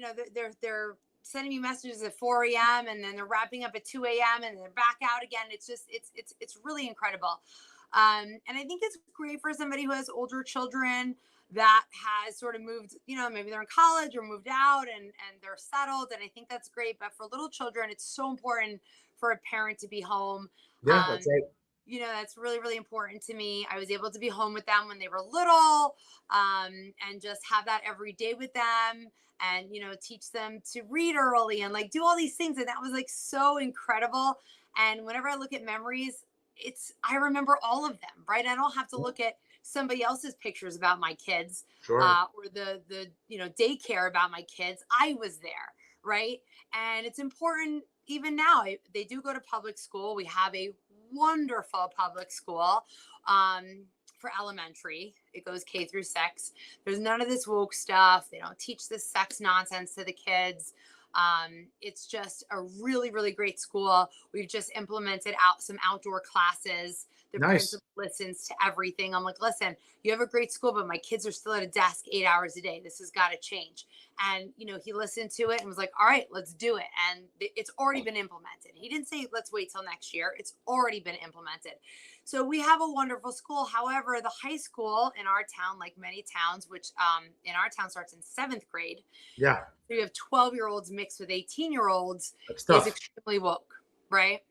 they're sending me messages at 4 a.m. and then they're wrapping up at 2 a.m. and they're back out again. It's just it's really incredible. And I think it's great for somebody who has older children that has sort of moved, maybe they're in college or moved out and they're settled. And I think that's great. But for little children, it's so important for a parent to be home. Yeah, that's right. That's really, really important to me. I was able to be home with them when they were little, and just have that every day with them and, teach them to read early and like do all these things. And that was like so incredible. And whenever I look at memories, I remember all of them, right? I don't have to look at somebody else's pictures about my kids, Sure. Or the daycare about my kids. I was there, right? And it's important even now. They do go to public school. We have a wonderful public school for elementary. It goes K through 6. There's none of this woke stuff. They don't teach this sex nonsense to the kids. It's just a really, really great school. We've just implemented some outdoor classes. The principal listens to everything. I'm like, listen, you have a great school, but my kids are still at a desk 8 hours a day. This has got to change. And, he listened to it and was like, all right, let's do it. And it's already been implemented. He didn't say, let's wait till next year. It's already been implemented. So we have a wonderful school. However, the high school in our town, like many towns, which in our town starts in 7th grade. Yeah. So you have 12-year-olds mixed with 18-year-olds is extremely woke, right?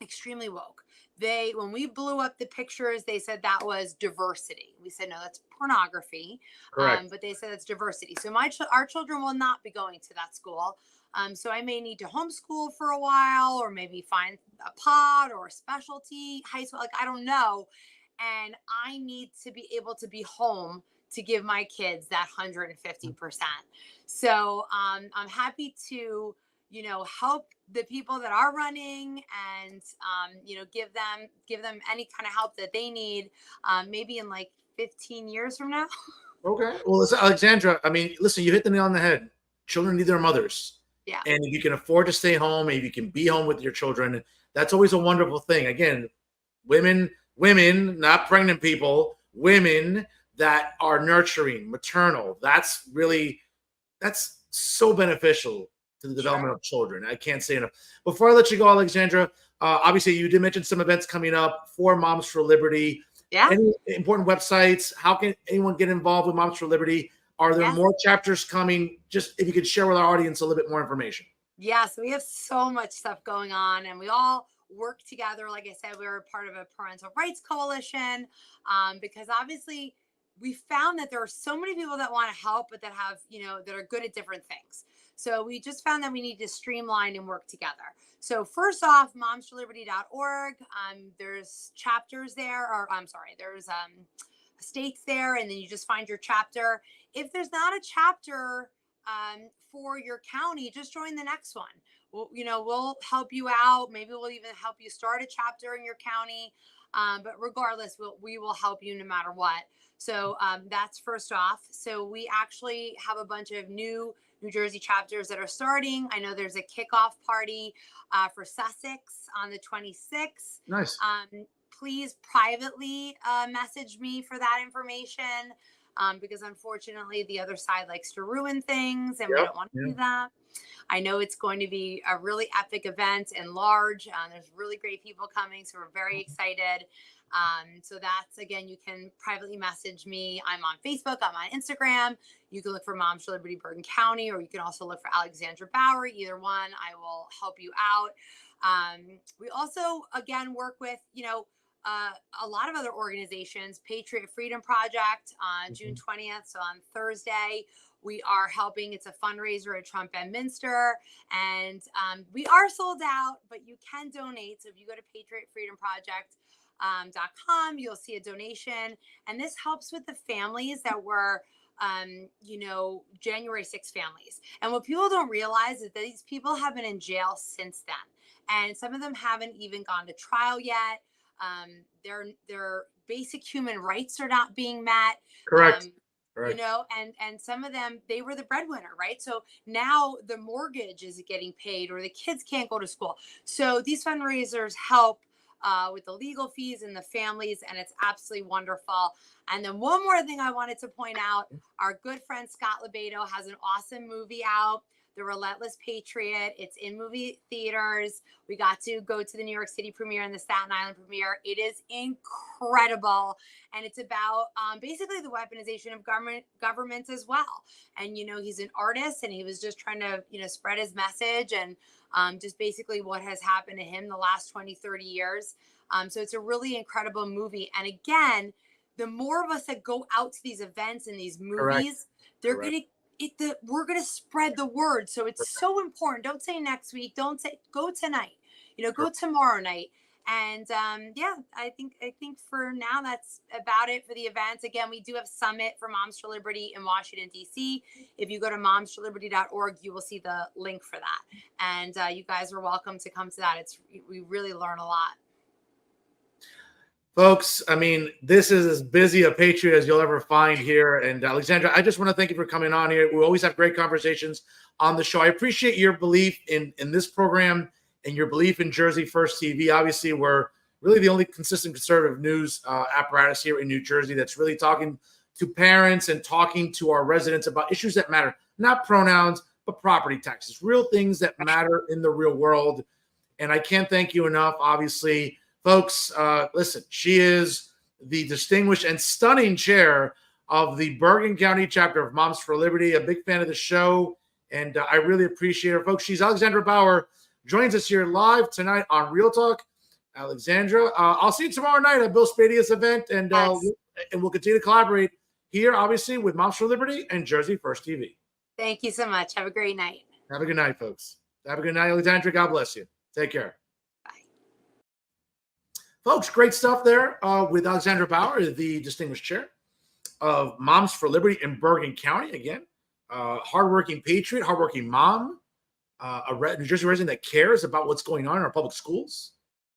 Extremely woke. when we blew up the pictures, they said that was diversity. We said, no, that's pornography. Correct. But they said it's diversity. So our children will not be going to that school. So I may need to homeschool for a while, or maybe find a pod or a specialty high school. Like, I don't know. And I need to be able to be home to give my kids that 150%. So I'm happy to, help the people that are running, and, give them any kind of help that they need, maybe in like 15 years from now. Okay. Well, listen, Alexandra, I mean, listen, you hit the nail on the head. Children need their mothers. Yeah. And if you can afford to stay home, if you can be home with your children, that's always a wonderful thing. Again, women, not pregnant people, women that are nurturing, maternal. That's so beneficial to the development of children. I can't say enough. Before I let you go, Alexandra, obviously you did mention some events coming up for Moms for Liberty. Yeah. Any important websites? How can anyone get involved with Moms for Liberty? Are there more chapters coming? Just if you could share with our audience a little bit more information. Yeah, so we have so much stuff going on, and we all work together. Like I said, we're part of a parental rights coalition, because obviously we found that there are so many people that want to help, but that have, that are good at different things. So we just found that we need to streamline and work together. So first off, momsforliberty.org. There's chapters there, or I'm sorry, there's states there, and then you just find your chapter. If there's not a chapter for your county, just join the next one. We'll help you out. Maybe we'll even help you start a chapter in your county. But regardless, we will help you no matter what. So that's first off. So we actually have a bunch of New Jersey chapters that are starting. I know there's a kickoff party for Sussex on the 26th. Nice. Please privately message me for that information, because unfortunately the other side likes to ruin things, and we don't want to do that. I know it's going to be a really epic event and large. There's really great people coming, so we're very excited. So that's, again, you can privately message me. I'm on Facebook, I'm on Instagram. You can look for Moms for Liberty Bergen County, or you can also look for Alexandra Bougher. Either one, I will help you out. We also, again, work with, a lot of other organizations. Patriot Freedom Project on June 20th, so on Thursday, we are helping. It's a fundraiser at Trump and Minster, and we are sold out, but you can donate. So if you go to patriotfreedomproject.com, you'll see a donation, and this helps with the families that were January 6th families. And what people don't realize is that these people have been in jail since then, and some of them haven't even gone to trial yet. Their basic human rights are not being met. Correct. And some of them, they were the breadwinner, right? So now the mortgage is getting paid, or the kids can't go to school. So these fundraisers help with the legal fees and the families, and it's absolutely wonderful. And then one more thing I wanted to point out, our good friend Scott Lebedo has an awesome movie out, The Relentless Patriot. It's in movie theaters. We got to go to the New York City premiere and the Staten Island premiere. It is incredible. And it's about basically the weaponization of government as well. And, he's an artist, and he was just trying to, spread his message, and just basically what has happened to him the last 20, 30 years. So it's a really incredible movie. And again, the more of us that go out to these events and these movies, we're going to spread the word. So it's so important. Don't say next week. Don't say go tonight. Go tomorrow night. And I think for now that's about it for the events. Again, we do have Summit for Moms for Liberty in Washington, D.C. If you go to momsforliberty.org, you will see the link for that. And you guys are welcome to come to that. We really learn a lot. Folks, I mean, this is as busy a Patriot as you'll ever find here. And Alexandra, I just want to thank you for coming on here. We always have great conversations on the show. I appreciate your belief in this program and your belief in Jersey First TV. Obviously, we're really the only consistent conservative news apparatus here in New Jersey that's really talking to parents and talking to our residents about issues that matter, not pronouns, but property taxes, real things that matter in the real world. And I can't thank you enough, obviously. Folks, listen, she is the distinguished and stunning chair of the Bergen County chapter of Moms for Liberty, a big fan of the show, and I really appreciate her. Folks, she's Alexandra Bougher, joins us here live tonight on Real Talk. Alexandra. I'll see you tomorrow night at Bill Spadia's event, and Yes. we'll continue to collaborate here, obviously, with Moms for Liberty and Jersey First TV. Thank you so much. Have a great night. Have a good night, folks. Have a good night, Alexandra. God bless you. Take care. Bye. Folks, great stuff there with Alexandra Bougher, the distinguished chair of Moms for Liberty in Bergen County. Again, hardworking patriot, hardworking mom, a New Jersey resident that cares about what's going on in our public schools.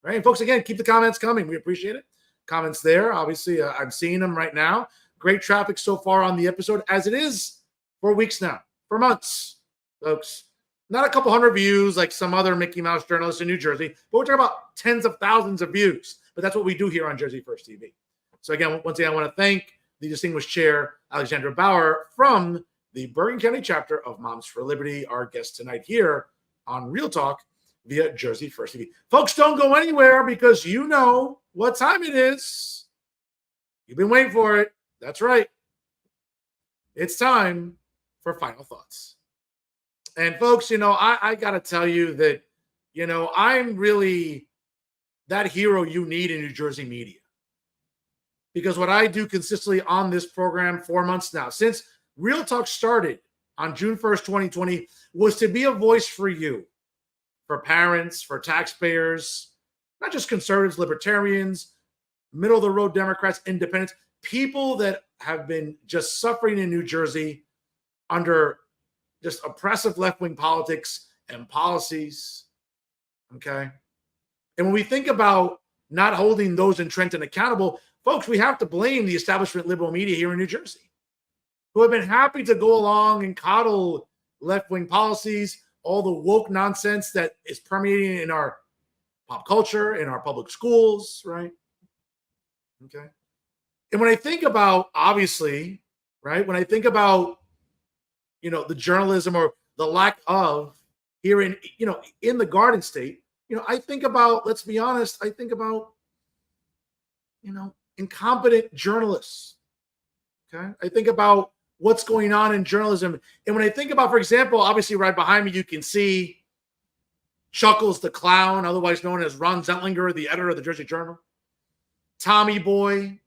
Right, and folks, again, keep the comments coming. We appreciate it. Comments there. Obviously, I'm seeing them right now. Great traffic so far on the episode, as it is for weeks now, for months, folks. Not a couple hundred views like some other Mickey Mouse journalists in New Jersey, but we're talking about tens of thousands of views. But that's what we do here on Jersey First TV. So again, once again, I want to thank the distinguished chair, Alexandra Bougher, from the Bergen County chapter of Moms for Liberty, our guest tonight here on Real Talk via Jersey First TV. Folks, don't go anywhere because you know what time it is. You've been waiting for it. That's right. It's time for final thoughts. And folks, I got to tell you that, I'm really that hero you need in New Jersey media. Because what I do consistently on this program 4 months now, since Real Talk started on June 1st, 2020, was to be a voice for you, for parents, for taxpayers, not just conservatives, libertarians, middle of the road Democrats, independents, people that have been just suffering in New Jersey under just oppressive left-wing politics and policies. Okay. And when we think about not holding those in Trenton accountable, folks, we have to blame the establishment liberal media here in New Jersey, who have been happy to go along and coddle left-wing policies, all the woke nonsense that is permeating in our pop culture, in our public schools, right? Okay. And when I think about, obviously, right, when I think about, the journalism or the lack of here in the Garden State, I think about, let's be honest, I think about, incompetent journalists. Okay. I think about what's going on in journalism. And when I think about, for example, obviously right behind me, you can see Chuckles the Clown, otherwise known as Ron Zentlinger, the editor of the Jersey Journal. Tommy Boy,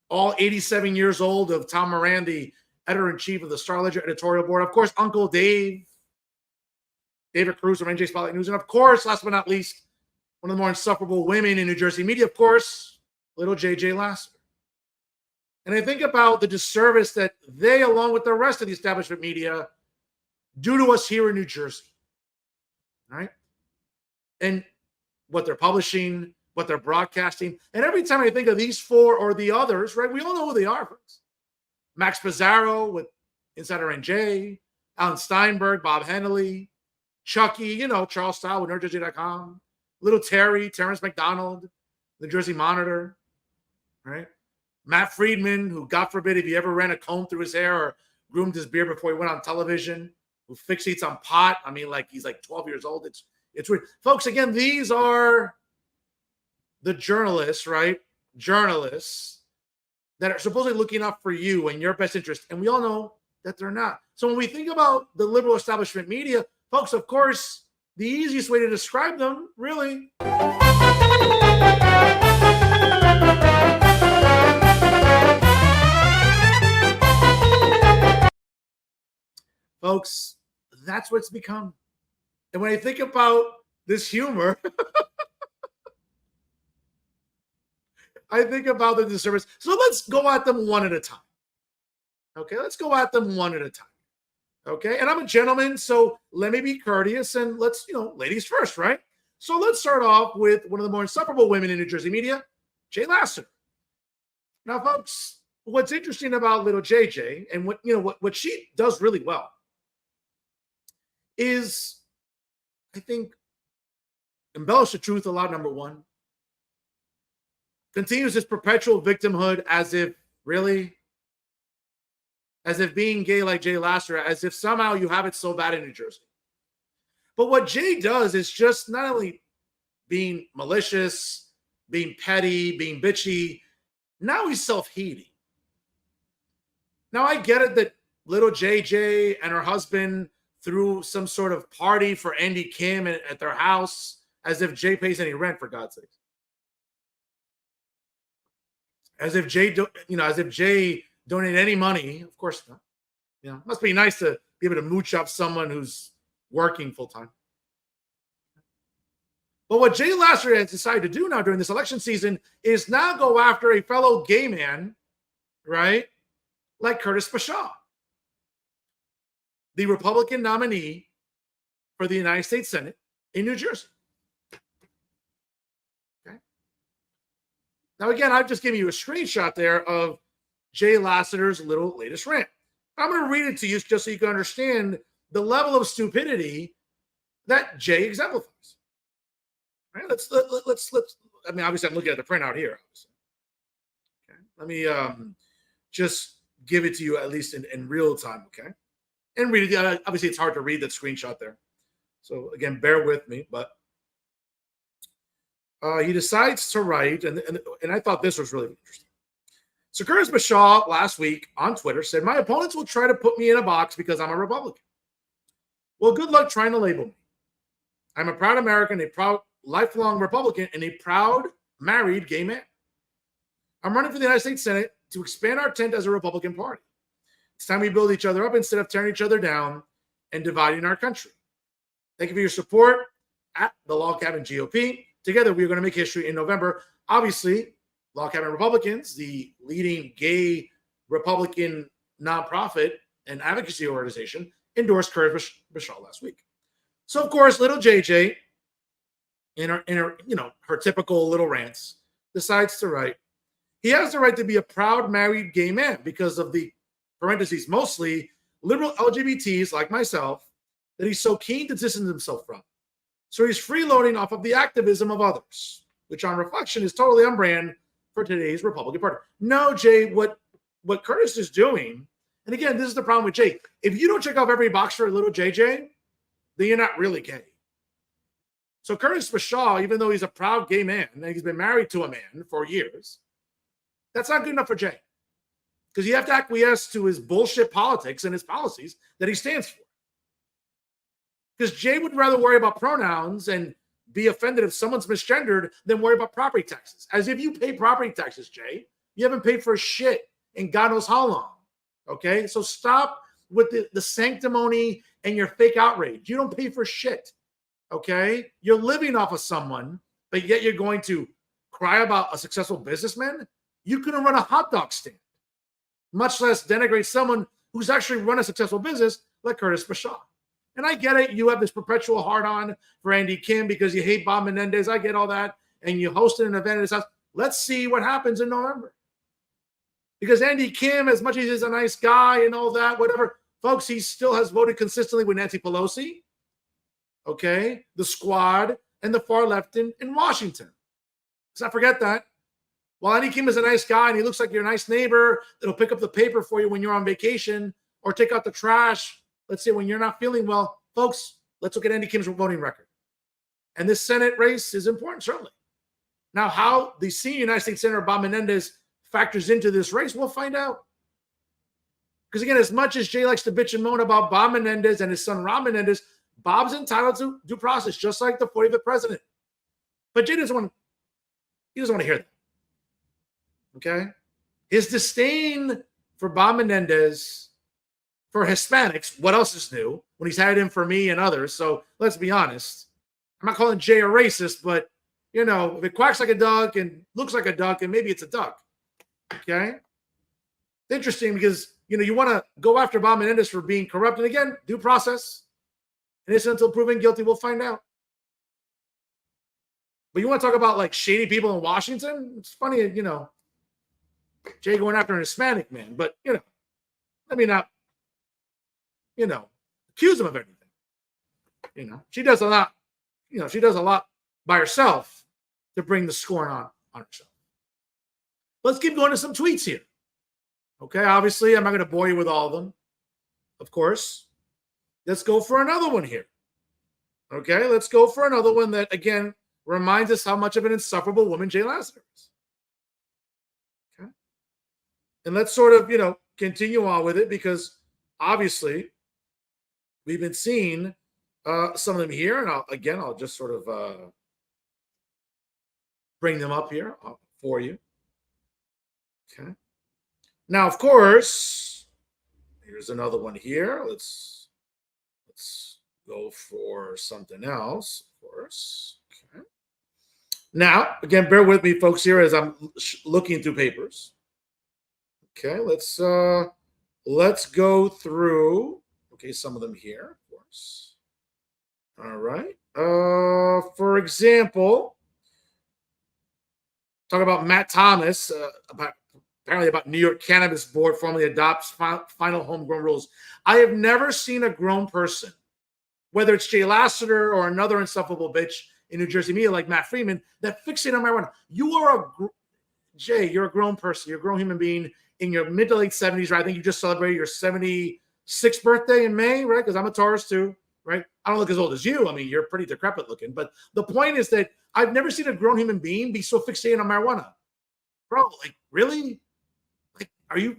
all 87 years old, of Tom Moran, the editor-in-chief of the Star Ledger editorial board. Of course, Uncle Dave, David Cruz from NJ Spotlight News. And of course, last but not least, one of the more insufferable women in New Jersey media, of course, little JJ Lasser. And I think about the disservice that they, along with the rest of the establishment media, do to us here in New Jersey. All right? And what they're publishing, what they're broadcasting. And every time I think of these four or the others, right, we all know who they are, folks. Max Pizarro with Insider NJ, Alan Steinberg, Bob Hennelly, Chucky, Charles Style with NerdJersey.com, Little Terry, Terrence McDonald, the Jersey Monitor, right? Matt Friedman, who, God forbid, if he ever ran a comb through his hair or groomed his beard before he went on television, who fixates on pot. I mean, he's 12 years old. It's weird. Folks, again, these are the journalists, right? Journalists that are supposedly looking out for you and your best interest. And we all know that they're not. So when we think about the liberal establishment media, folks, of course, the easiest way to describe them, really, folks, that's what it's become. And when I think about this humor, I think about the disservice. So let's go at them one at a time. Okay, let's go at them one at a time. Okay, and I'm a gentleman, so let me be courteous and let's, ladies first, right? So let's start off with one of the more insufferable women in New Jersey media, Jay Lasser. Now, folks, what's interesting about little JJ and what she does really well is, I think, embellish the truth a lot, number one. Continues this perpetual victimhood as if being gay like Jay Lasser, as if somehow you have it so bad in New Jersey. But what Jay does is just not only being malicious, being petty, being bitchy, now he's self-hating. Now I get it that little JJ and her husband threw some sort of party for Andy Kim at their house, as if Jay pays any rent, for God's sake. As if Jay, as if Jay donated any money. Of course not. Must be nice to be able to mooch up someone who's working full time. But what Jay Lasseter has decided to do now during this election season is now go after a fellow gay man, right? Like Curtis Bashaw, the Republican nominee for the United States Senate in New Jersey. Okay. Now, again, I've just given you a screenshot there of Jay Lasseter's little latest rant. I'm going to read it to you just so you can understand the level of stupidity that Jay exemplifies. All right, let's. I mean, obviously, I'm looking at the printout here. Okay, let me just give it to you at least in real time. Okay, and read it. Obviously, it's hard to read that screenshot there. So again, bear with me. But he decides to write, and I thought this was really interesting. So Curtis Bashaw last week on Twitter said, "My opponents will try to put me in a box because I'm a Republican. Well, good luck trying to label me. I'm a proud American, a proud lifelong Republican, and a proud married gay man. I'm running for the United States Senate to expand our tent as a Republican Party. It's time we build each other up instead of tearing each other down and dividing our country. Thank you for your support at the Log Cabin GOP. Together, we are going to make history in November." Obviously, Log Cabin Republicans, the leading gay Republican nonprofit and advocacy organization, endorsed Curtis Bashaw last week. So, of course, little JJ, in her typical little rants, decides to write, "He has the right to be a proud married gay man because of the, parentheses, mostly liberal LGBTs like myself that he's so keen to distance himself from. So he's freeloading off of the activism of others, which on reflection is totally on brand for today's Republican Party." No, Jay, what Curtis is doing, and again, this is the problem with Jay. If you don't check off every box for a little JJ, then you're not really gay. So Curtis Bashaw, even though he's a proud gay man, and he's been married to a man for years, that's not good enough for Jay. Because you have to acquiesce to his bullshit politics and his policies that he stands for. Because Jay would rather worry about pronouns and be offended if someone's misgendered than worry about property taxes. As if you pay property taxes, Jay. You haven't paid for shit in God knows how long. Okay? So stop with the sanctimony and your fake outrage. You don't pay for shit. Okay? You're living off of someone, but yet you're going to cry about a successful businessman? You couldn't run a hot dog stand, much less denigrate someone who's actually run a successful business like Curtis Bashaw. And I get it. You have this perpetual hard-on for Andy Kim because you hate Bob Menendez. I get all that. And you hosted an event at his house. Let's see what happens in November. Because Andy Kim, as much as he's a nice guy and all that, whatever, folks, he still has voted consistently with Nancy Pelosi, okay, the squad, and the far left in Washington. Let's not forget that. While Andy Kim is a nice guy and he looks like your nice neighbor that'll pick up the paper for you when you're on vacation or take out the trash, let's say when you're not feeling well, folks, let's look at Andy Kim's voting record. And this Senate race is important, certainly. Now, how the senior United States Senator Bob Menendez factors into this race, we'll find out. Because again, as much as Jay likes to bitch and moan about Bob Menendez and his son Ron Menendez, Bob's entitled to due process, just like the 45th president. But Jay doesn't want to hear that. Okay? His disdain for Bob Menendez, for Hispanics, what else is new when he's had him for me and others? So let's be honest. I'm not calling Jay a racist, but, if it quacks like a duck and looks like a duck, and maybe it's a duck. Okay? It's interesting because, you want to go after Bob Menendez for being corrupt. And again, due process. Innocent until proven guilty, we'll find out. But you want to talk about like shady people in Washington? It's funny, Jay going after an Hispanic man, but let me not, accuse him of anything. She does a lot, she does a lot by herself to bring the scorn on herself. Let's keep going to some tweets here. Okay, obviously, I'm not going to bore you with all of them, of course. Let's go for another one here. Okay, let's go for another one that, again, reminds us how much of an insufferable woman Jay Lasseter is. Okay. And let's sort of, continue on with it because obviously we've been seeing some of them here. And I'll just sort of bring them up here for you. Okay. Now, of course, here's another one here. Let's go for something else, of course. Okay. Now, again, bear with me, folks, here as I'm looking through papers. Okay, let's go through. Okay, some of them here, of course. All right. For example, talk about Matt Thomas apparently about New York Cannabis Board formally adopts final homegrown rules. I have never seen a grown person, whether it's Jay Lassiter or another insufferable bitch in New Jersey media like Matt Freeman, that fixate on marijuana. You are Jay, you're a grown person. You're a grown human being in your mid to late 70s, right? I think you just celebrated your 76th birthday in May, right? Because I'm a Taurus too, right? I don't look as old as you. I mean, you're pretty decrepit looking. But the point is that I've never seen a grown human being be so fixated on marijuana. Bro, like, really? Like, are you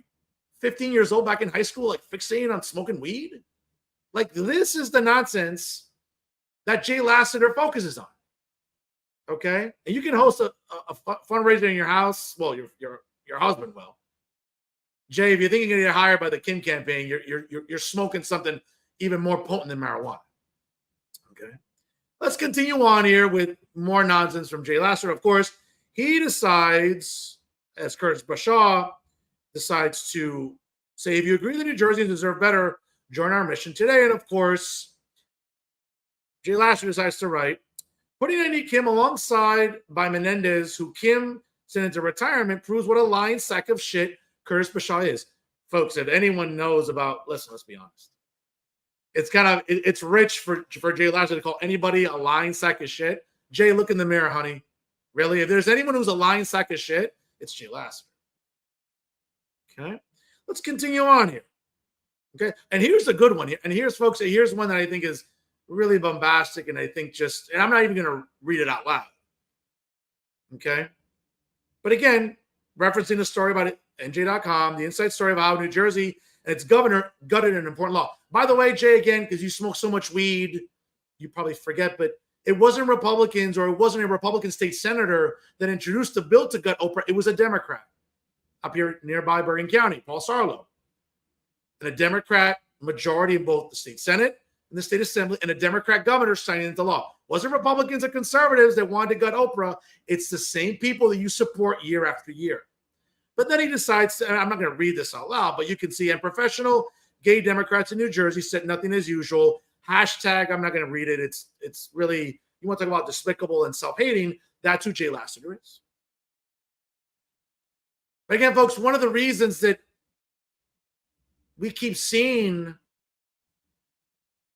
15 years old back in high school, like fixating on smoking weed? Like, this is the nonsense that Jay Lassiter focuses on. Okay, and you can host a fundraiser in your house. Well, your husband will. Jay, if you think you're gonna get hired by the Kim campaign, you're smoking something even more potent than marijuana. Okay, let's continue on here with more nonsense from Jay Lassiter. Of course, he decides, as Curtis Bashaw decides to say, if you agree that New Jerseyans deserve better, join our mission today. And of course, Jay Lassiter decides to write, putting Andy Kim alongside by Menendez, who Kim sent into retirement, proves what a lying sack of shit Curtis Bashaw is. Folks, if anyone knows about, let's be honest. It's rich for Jay Lassiter to call anybody a lying sack of shit. Jay, look in the mirror, honey. Really, if there's anyone who's a lying sack of shit, it's Jay Lassiter. Okay, let's continue on here. Okay, and here's a good one here. And here's, folks, here's one that I think is really bombastic, and I think and I'm not even going to read it out loud. Okay, but again, referencing a story about NJ.com, the inside story of how New Jersey and its governor gutted an important law. By the way, Jay, again, because you smoke so much weed, you probably forget, but it wasn't Republicans, or it wasn't a Republican state senator that introduced the bill to gut Oprah. It was a Democrat up here nearby Bergen County, Paul Sarlo, and a Democrat majority in both the state Senate and the state assembly, and a Democrat governor signing into law. Wasn't Republicans or conservatives that wanted to gut Oprah. It's the same people that you support year after year. But then he decides to, and I'm not going to read this out loud, but you can see, and professional gay Democrats in New Jersey said nothing as usual. Hashtag, I'm not going to read it. It's really, you want to talk about despicable and self-hating, that's who Jay Lassiter is. But again, folks, one of the reasons that we keep seeing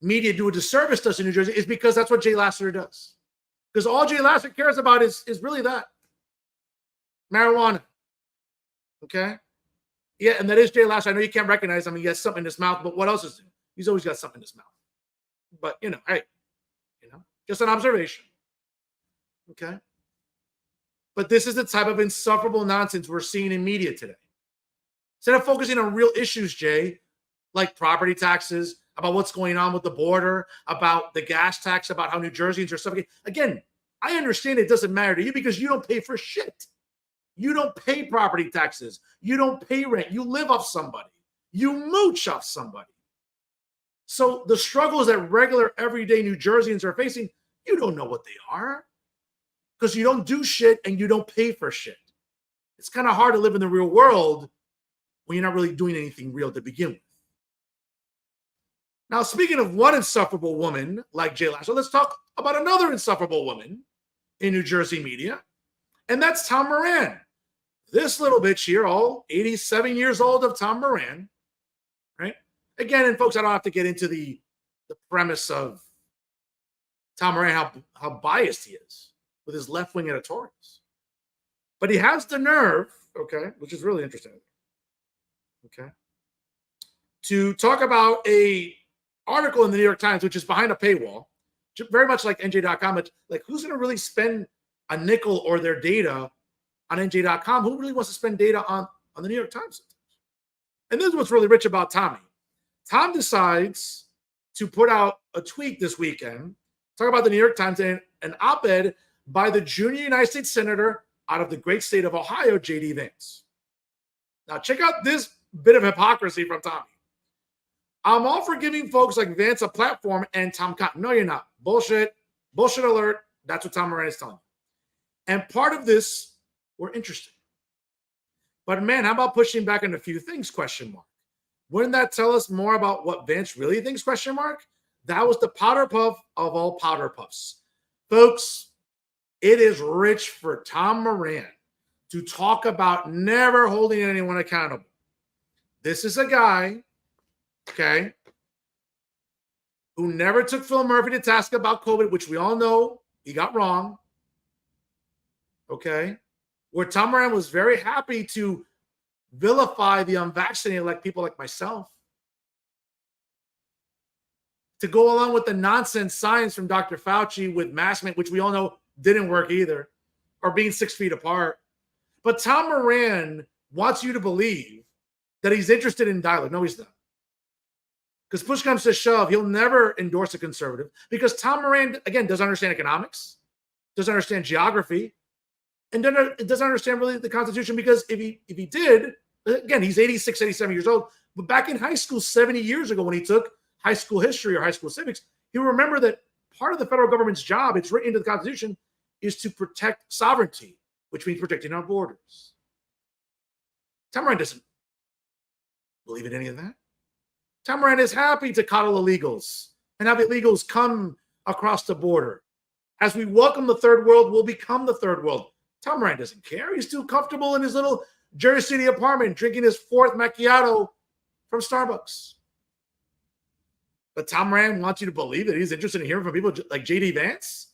media do a disservice to us in New Jersey is because that's what Jay Lassiter does. Because all Jay Lassiter cares about is really that. Marijuana. Okay? Yeah, and that is Jay Lassiter. I know you can't recognize him. He has something in his mouth, but what else is it? He's always got something in his mouth. But, hey, just an observation. Okay? But this is the type of insufferable nonsense we're seeing in media today. Instead of focusing on real issues, Jay, like property taxes, about what's going on with the border, about the gas tax, about how New Jerseyans are suffocating. Again, I understand it doesn't matter to you because you don't pay for shit. You don't pay property taxes. You don't pay rent. You live off somebody. You mooch off somebody. So the struggles that regular, everyday New Jerseyans are facing, you don't know what they are because you don't do shit and you don't pay for shit. It's kind of hard to live in the real world when you're not really doing anything real to begin with. Now, speaking of one insufferable woman like Jay Lassiter, let's talk about another insufferable woman in New Jersey media, and that's Tom Moran. This little bitch here, all 87 years old of Tom Moran, right? Again, and folks, I don't have to get into the premise of Tom Moran, how biased he is with his left-wing editorials. But he has the nerve, okay, which is really interesting, okay, to talk about a article in the New York Times, which is behind a paywall, very much like NJ.com. But like, who's going to really spend a nickel or their data on NJ.com? Who really wants to spend data on the New York Times? And this is what's really rich about Tommy. Tom decides to put out a tweet this weekend, talk about the New York Times and an op-ed by the junior United States Senator out of the great state of Ohio, J.D. Vance. Now, check out this bit of hypocrisy from Tommy. I'm all for giving folks like Vance a platform and Tom Cotton. No, you're not. Bullshit. Bullshit alert. That's what Tom Moran is telling you. And part of this, we're interested. But man, how about pushing back on a few things, question mark? Wouldn't that tell us more about what Vance really thinks, question mark? That was the powder puff of all powder puffs. Folks, it is rich for Tom Moran to talk about never holding anyone accountable. This is a guy, okay, who never took Phil Murphy to task about COVID, which we all know he got wrong, okay, where Tom Moran was very happy to vilify the unvaccinated, like people like myself, to go along with the nonsense science from Dr. Fauci with mask mandate, which we all know didn't work either, or being 6 feet apart. But Tom Moran wants you to believe that he's interested in dialogue. No, he's not. Because push comes to shove, he'll never endorse a conservative because Tom Moran, again, doesn't understand economics, doesn't understand geography, and doesn't understand really the Constitution, because if he did, again, he's 86, 87 years old, but back in high school 70 years ago when he took high school history or high school civics, he'll remember that part of the federal government's job, it's written into the Constitution, is to protect sovereignty, which means protecting our borders. Tom Moran doesn't believe in any of that. Tom Moran is happy to coddle illegals and have illegals come across the border. As we welcome the third world, we'll become the third world. Tom Moran doesn't care. He's too comfortable in his little Jersey City apartment drinking his fourth macchiato from Starbucks. But Tom Moran wants you to believe that he's interested in hearing from people like J.D. Vance,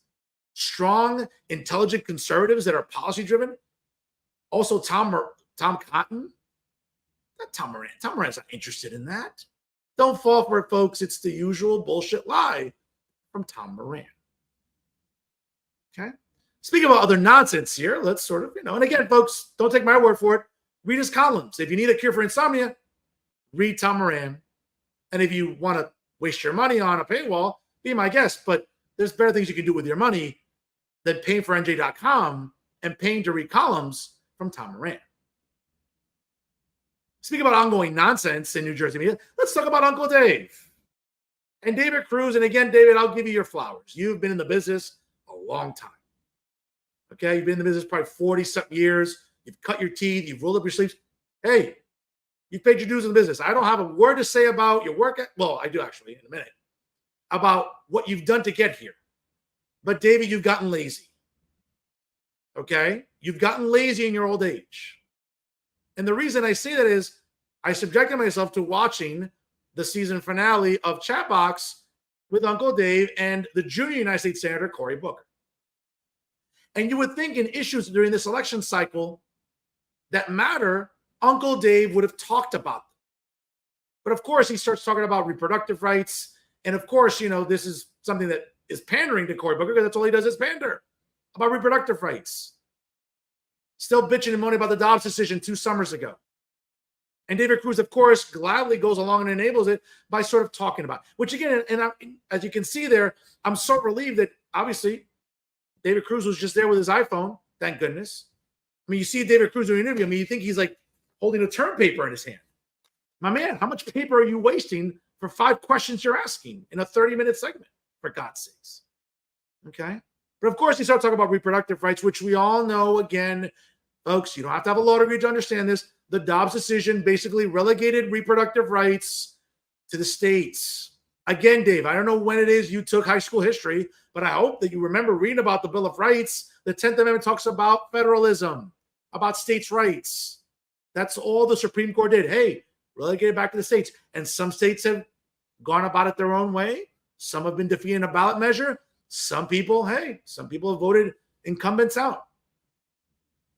strong, intelligent conservatives that are policy-driven. Also, Tom Cotton. Not Tom Moran. Tom Moran's not interested in that. Don't fall for it, folks. It's the usual bullshit lie from Tom Moran. Okay? Speaking about other nonsense here, let's sort of, and again, folks, don't take my word for it. Read his columns. If you need a cure for insomnia, read Tom Moran. And if you want to waste your money on a paywall, be my guest. But there's better things you can do with your money than paying for NJ.com and paying to read columns from Tom Moran. Speaking about ongoing nonsense in New Jersey media, let's talk about Uncle Dave and David Cruz. And again, David, I'll give you your flowers. You've been in the business a long time. Okay, you've been in the business probably 40-something years. You've cut your teeth. You've rolled up your sleeves. Hey, you've paid your dues in the business. I don't have a word to say about your work. Well, I do actually in a minute. About what you've done to get here. But David, you've gotten lazy. Okay? You've gotten lazy in your old age. And the reason I say that is I subjected myself to watching the season finale of Chatbox with Uncle Dave and the junior United States Senator Cory Booker. And you would think in issues during this election cycle that matter, Uncle Dave would have talked about them. But of course, he starts talking about reproductive rights. And of course, this is something that is pandering to Cory Booker because that's all he does is pander about reproductive rights. Still bitching and moaning about the Dobbs decision 2 summers ago. And David Cruz, of course, gladly goes along and enables it by sort of talking about it. Which again, as you can see there, I'm so relieved that obviously David Cruz was just there with his iPhone. Thank goodness. I mean, you see David Cruz doing an interview. I mean, you think he's like holding a term paper in his hand. My man, how much paper are you wasting for 5 questions you're asking in a 30-minute segment, for God's sakes? Okay. But of course, he starts talking about reproductive rights, which we all know, again, folks, you don't have to have a law degree to understand this. The Dobbs decision basically relegated reproductive rights to the states. Again, Dave, I don't know when it is you took high school history, but I hope that you remember reading about the Bill of Rights. The 10th Amendment talks about federalism, about states' rights. That's all the Supreme Court did. Hey, relegate it back to the states. And some states have gone about it their own way. Some have been defeating a ballot measure. Some people have voted incumbents out.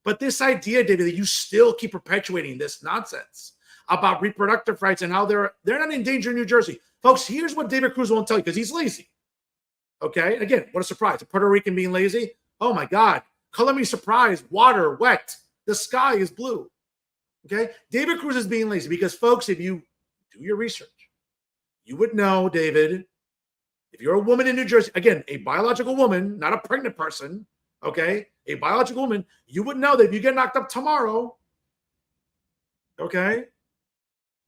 But this idea, David, that you still keep perpetuating this nonsense about reproductive rights and how they're not in danger in New Jersey. Folks, here's what David Cruz won't tell you because he's lazy. Okay? Again, what a surprise. A Puerto Rican being lazy? Oh, my God. Color me surprised. Water, wet. The sky is blue. Okay? David Cruz is being lazy because, folks, if you do your research, you would know, David, if you're a woman in New Jersey, again, a biological woman, not a pregnant person, okay, a biological woman, you would know that if you get knocked up tomorrow, Okay?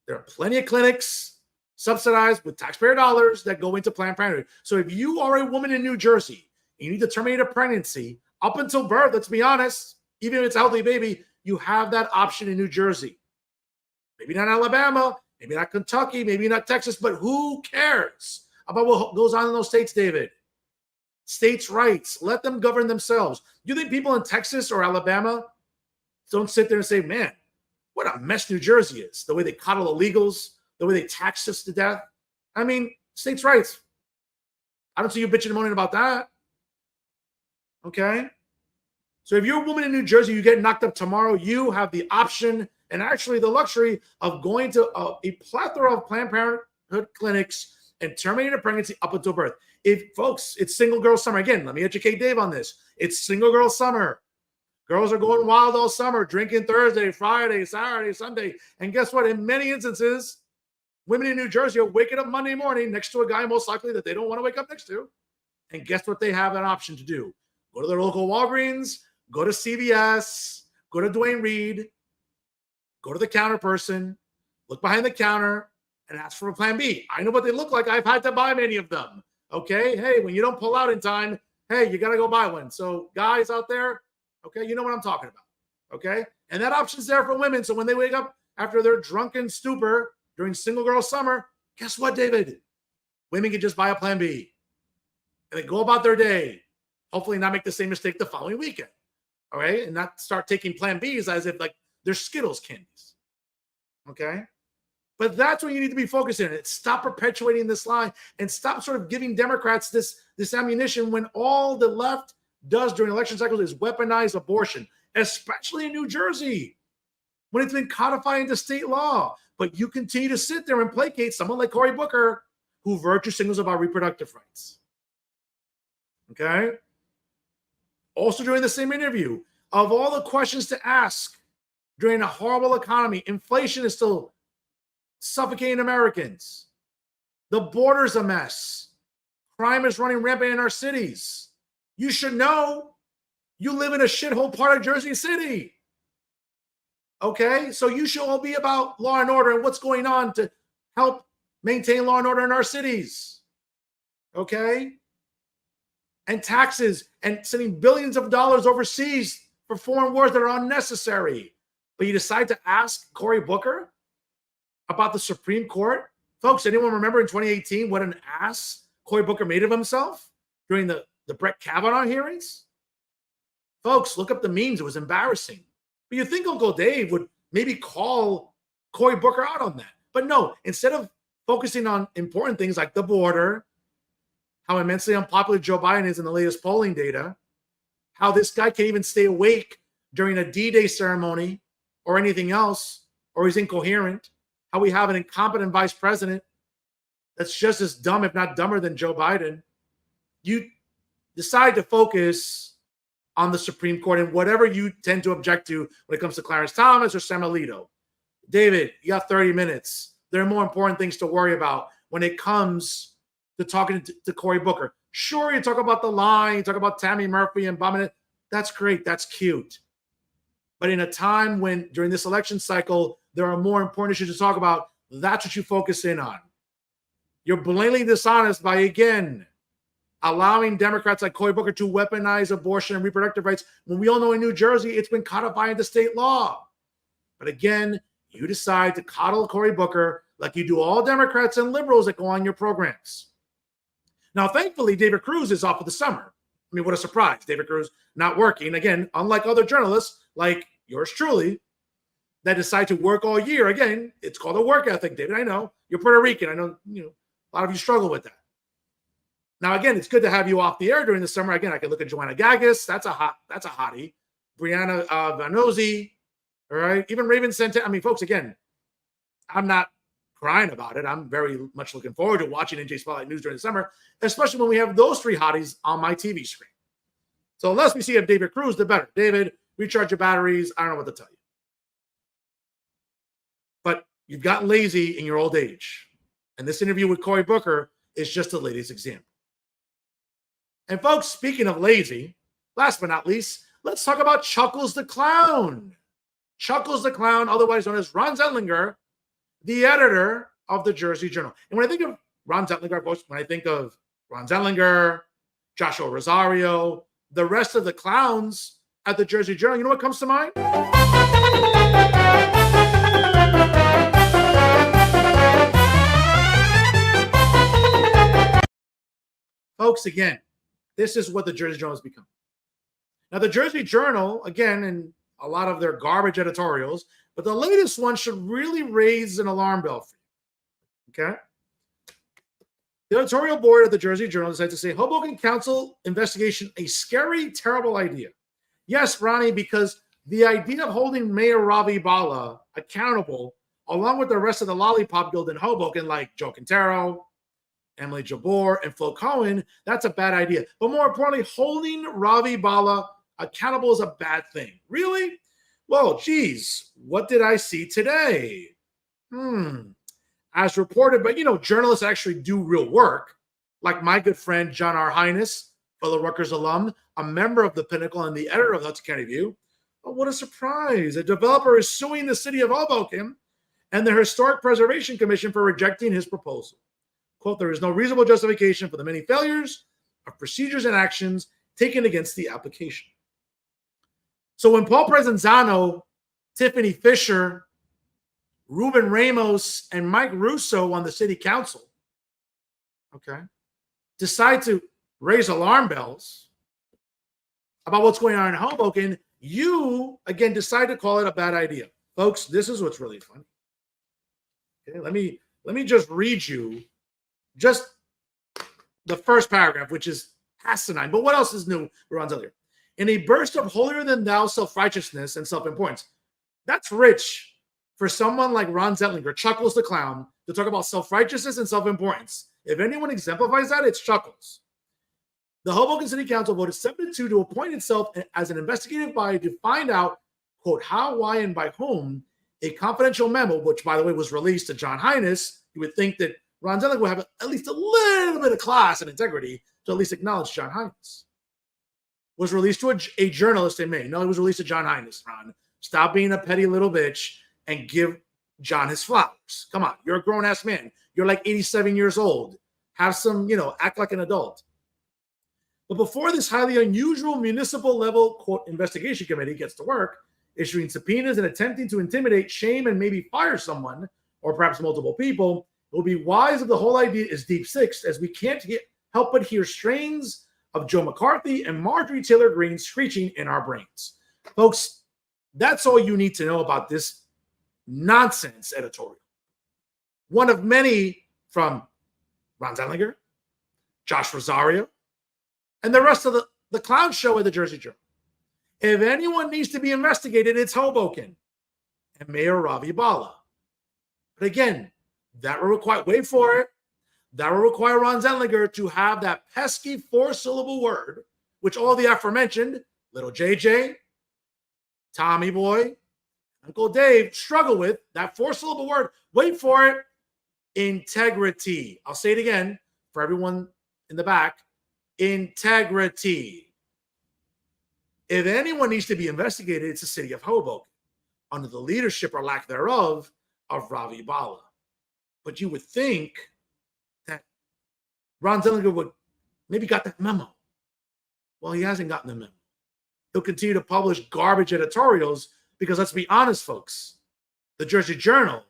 There are plenty of clinics subsidized with taxpayer dollars that go into Planned Parenthood. So if you are a woman in New Jersey and you need to terminate a pregnancy up until birth, let's be honest, even if it's a healthy baby, you have that option in New Jersey. Maybe not Alabama, maybe not Kentucky, maybe not Texas, but who cares about what goes on in those states, David? States' rights, let them govern themselves. Do you think people in Texas or Alabama don't sit there and say, man, what a mess New Jersey is, the way they coddle illegals, the way they tax us to death? I mean, states' rights. I don't see you bitching and moaning about that. Okay? So if you're a woman in New Jersey, you get knocked up tomorrow, you have the option and actually the luxury of going to a plethora of Planned Parenthood clinics and terminating a pregnancy up until birth. If folks, it's single girl summer. Again, let me educate Dave on this. It's single girl summer. Girls are going wild all summer, drinking Thursday, Friday, Saturday, Sunday. And guess what? In many instances, women in New Jersey are waking up Monday morning next to a guy most likely that they don't want to wake up next to. And guess what they have an option to do? Go to their local Walgreens, go to CVS, go to Duane Reade, go to the counter person, look behind the counter, and ask for a Plan B. I know what they look like. I've had to buy many of them. Okay? Hey, when you don't pull out in time, hey, you got to go buy one. So guys out there, okay, you know what I'm talking about. Okay? And that option's there for women. So when they wake up after their drunken stupor during single girl summer, guess what, David? Women can just buy a Plan B. And they go about their day. Hopefully not make the same mistake the following weekend. All right? And not start taking Plan Bs as if like they're Skittles candies. Okay? But that's what you need to be focusing on. Stop perpetuating this lie and stop sort of giving Democrats this ammunition when all the left does during election cycles is weaponize abortion, especially in New Jersey, when it's been codified into state law. But you continue to sit there and placate someone like Cory Booker, who virtue signals about reproductive rights. Okay? Also during the same interview, of all the questions to ask during a horrible economy, inflation is still suffocating Americans. The border's a mess. Crime is running rampant in our cities. You should know. You live in a shithole part of Jersey City. Okay? So you should all be about law and order and what's going on to help maintain law and order in our cities. Okay? And taxes and sending billions of dollars overseas for foreign wars that are unnecessary. But you decide to ask Cory Booker about the Supreme Court? Folks, anyone remember in 2018 what an ass Cory Booker made of himself during the Brett Kavanaugh hearings? Folks, look up the memes. It was embarrassing. But you think Uncle Dave would maybe call Cory Booker out on that. But no, instead of focusing on important things like the border, how immensely unpopular Joe Biden is in the latest polling data, how this guy can't even stay awake during a D-Day ceremony or anything else, or he's incoherent, how we have an incompetent vice president that's just as dumb, if not dumber than Joe Biden. You decide to focus on the Supreme Court and whatever you tend to object to when it comes to Clarence Thomas or Sam Alito. David, you got 30 minutes. There are more important things to worry about when it comes to talking to Cory Booker. Sure, you talk about the line, you talk about Tammy Murphy and Bauman. That's great. That's cute. But in a time when, during this election cycle, there are more important issues to talk about, that's what you focus in on. You're blatantly dishonest by, again, allowing Democrats like Cory Booker to weaponize abortion and reproductive rights when we all know in New Jersey it's been codified into state law. But again, you decide to coddle Cory Booker like you do all Democrats and liberals that go on your programs. Now, thankfully, David Cruz is off for the summer. I mean, what a surprise. David Cruz not working. Again, unlike other journalists like yours truly that decide to work all year. Again, it's called a work ethic, David. I know. You're Puerto Rican. I know, a lot of you struggle with that. Now, again, it's good to have you off the air during the summer. Again, I can look at Joanna Gagas. That's a hottie. Brianna Vanozzi. All right. Even Raven Sente. I mean, folks, again, I'm not crying about it. I'm very much looking forward to watching NJ Spotlight News during the summer, especially when we have those three hotties on my TV screen. So the less we see of David Cruz, the better. David, recharge your batteries. I don't know what to tell you. But you've gotten lazy in your old age. And this interview with Cory Booker is just the latest example. And folks, speaking of lazy, last but not least, let's talk about Chuckles the Clown. Chuckles the Clown, otherwise known as Ron Zettlinger, the editor of the Jersey Journal. And when I think of Ron Zettlinger, of course, when I think of Ron Zettlinger, Joshua Rosario, the rest of the clowns at the Jersey Journal, you know what comes to mind? Folks, again, this is what the Jersey Journal has become. Now, the Jersey Journal, again, and a lot of their garbage editorials, but the latest one should really raise an alarm bell for you. Okay? The editorial board of the Jersey Journal decided to say, Hoboken Council investigation, a scary, terrible idea. Yes, Ronnie, because the idea of holding Mayor Ravi Bala accountable, along with the rest of the Lollipop Guild in Hoboken, like Joe Quintero, Emily Jabor, and Phil Cohen, that's a bad idea. But more importantly, holding Ravi Bala accountable is a bad thing. Really? Well, geez, what did I see today? As reported, but journalists actually do real work, like my good friend John R. Hines, fellow Rutgers alum, a member of the Pinnacle and the editor of the Hudson County View. Oh, what a surprise. A developer is suing the city of Hoboken and the Historic Preservation Commission for rejecting his proposal. Quote, there is no reasonable justification for the many failures of procedures and actions taken against the application. So when Paul Presenzano, Tiffany Fisher, Ruben Ramos, and Mike Russo on the city council, decide to raise alarm bells about what's going on in Hoboken, you, again, decide to call it a bad idea. Folks, this is what's really funny. Okay, let me just read you just the first paragraph, which is asinine. But what else is new, Ron Zettlinger? In a burst of holier-than-thou self-righteousness and self-importance. That's rich for someone like Ron Zettlinger, Chuckles the Clown, to talk about self-righteousness and self-importance. If anyone exemplifies that, it's Chuckles. The Hoboken City Council voted 7-2 to appoint itself as an investigative body to find out, quote, how, why, and by whom a confidential memo, which, by the way, was released to John Hines. You would think that Ron Zettlinger would have at least a little bit of class and integrity to at least acknowledge John Hines. Was released to a journalist in May. No, it was released to John Hines, Ron. Stop being a petty little bitch and give John his flowers. Come on, you're a grown-ass man. You're like 87 years old. Have some, act like an adult. But before this highly unusual municipal level, quote, investigation committee gets to work, issuing subpoenas and attempting to intimidate, shame, and maybe fire someone, or perhaps multiple people, it will be wise if the whole idea is deep sixed, as we can't help but hear strains of Joe McCarthy and Marjorie Taylor Greene screeching in our brains. Folks, that's all you need to know about this nonsense editorial. One of many from Ron Zettlinger, Josh Rosario, and the rest of the clown show at the Jersey Journal. If anyone needs to be investigated, it's Hoboken and Mayor Ravi Bala. But again, that will require, wait for it, that will require Ron Zettlinger to have that pesky 4-syllable word, which all the aforementioned, little JJ, Tommy Boy, Uncle Dave struggle with, that 4-syllable word. Wait for it. Integrity. I'll say it again for everyone in the back. Integrity. If anyone needs to be investigated, it's the city of Hoboken under the leadership or lack thereof of Ravi Bala. But you would think that Ron Zettlinger would maybe got that memo. Well, he hasn't gotten the memo. He'll continue to publish garbage editorials because, let's be honest, folks, the Jersey Journal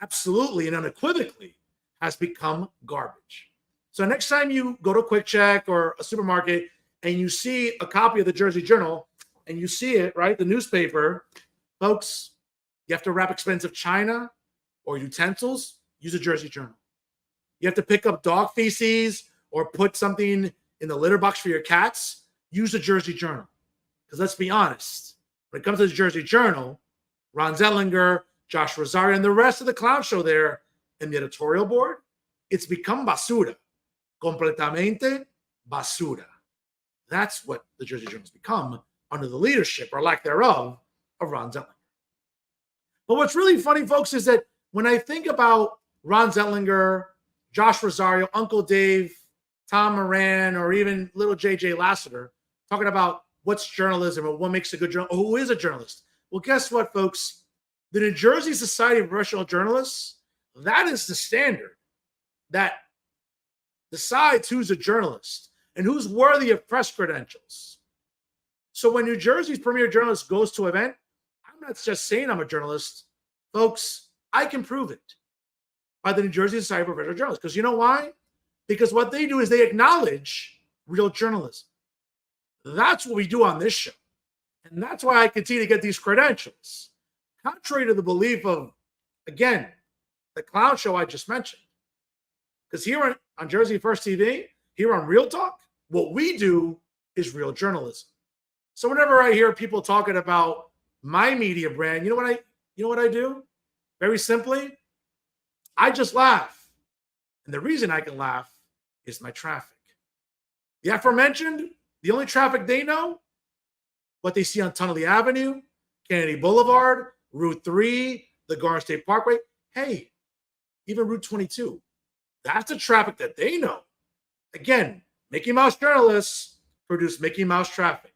absolutely and unequivocally has become garbage. So next time you go to Quick Check or a supermarket and you see a copy of the Jersey Journal and you see it, right, the newspaper, folks, you have to wrap expensive china or utensils, use a Jersey Journal. You have to pick up dog feces or put something in the litter box for your cats, use a Jersey Journal. Because let's be honest, when it comes to the Jersey Journal, Ron Zettlinger, Josh Rosario, and the rest of the clown show there in the editorial board, it's become basura. Completamente basura. That's what the Jersey Journal has become under the leadership or lack thereof of Ron Zettlinger. But what's really funny, folks, is that when I think about Ron Zettlinger, Josh Rosario, Uncle Dave, Tom Moran, or even little JJ Lassiter talking about what's journalism or what makes a good journalist, or who is a journalist. Well, guess what, folks? The New Jersey Society of Professional Journalists, that is the standard that decides who's a journalist and who's worthy of press credentials. So when New Jersey's premier journalist goes to an event, I'm not just saying I'm a journalist. Folks, I can prove it by the New Jersey Society of Professional Journalists. Because you know why? Because what they do is they acknowledge real journalism. That's what we do on this show. And that's why I continue to get these credentials. Contrary to the belief of, again, the clown show I just mentioned. Because here on Jersey First TV, here on Real Talk, what we do is real journalism. So whenever I hear people talking about my media brand, you know what I do? Very simply, I just laugh. And the reason I can laugh is my traffic. The aforementioned, the only traffic they know, what they see on Tunnelly Avenue, Kennedy Boulevard, Route 3, the Garden State Parkway. Hey, even Route 22. That's the traffic that they know. Again, Mickey Mouse journalists produce Mickey Mouse traffic.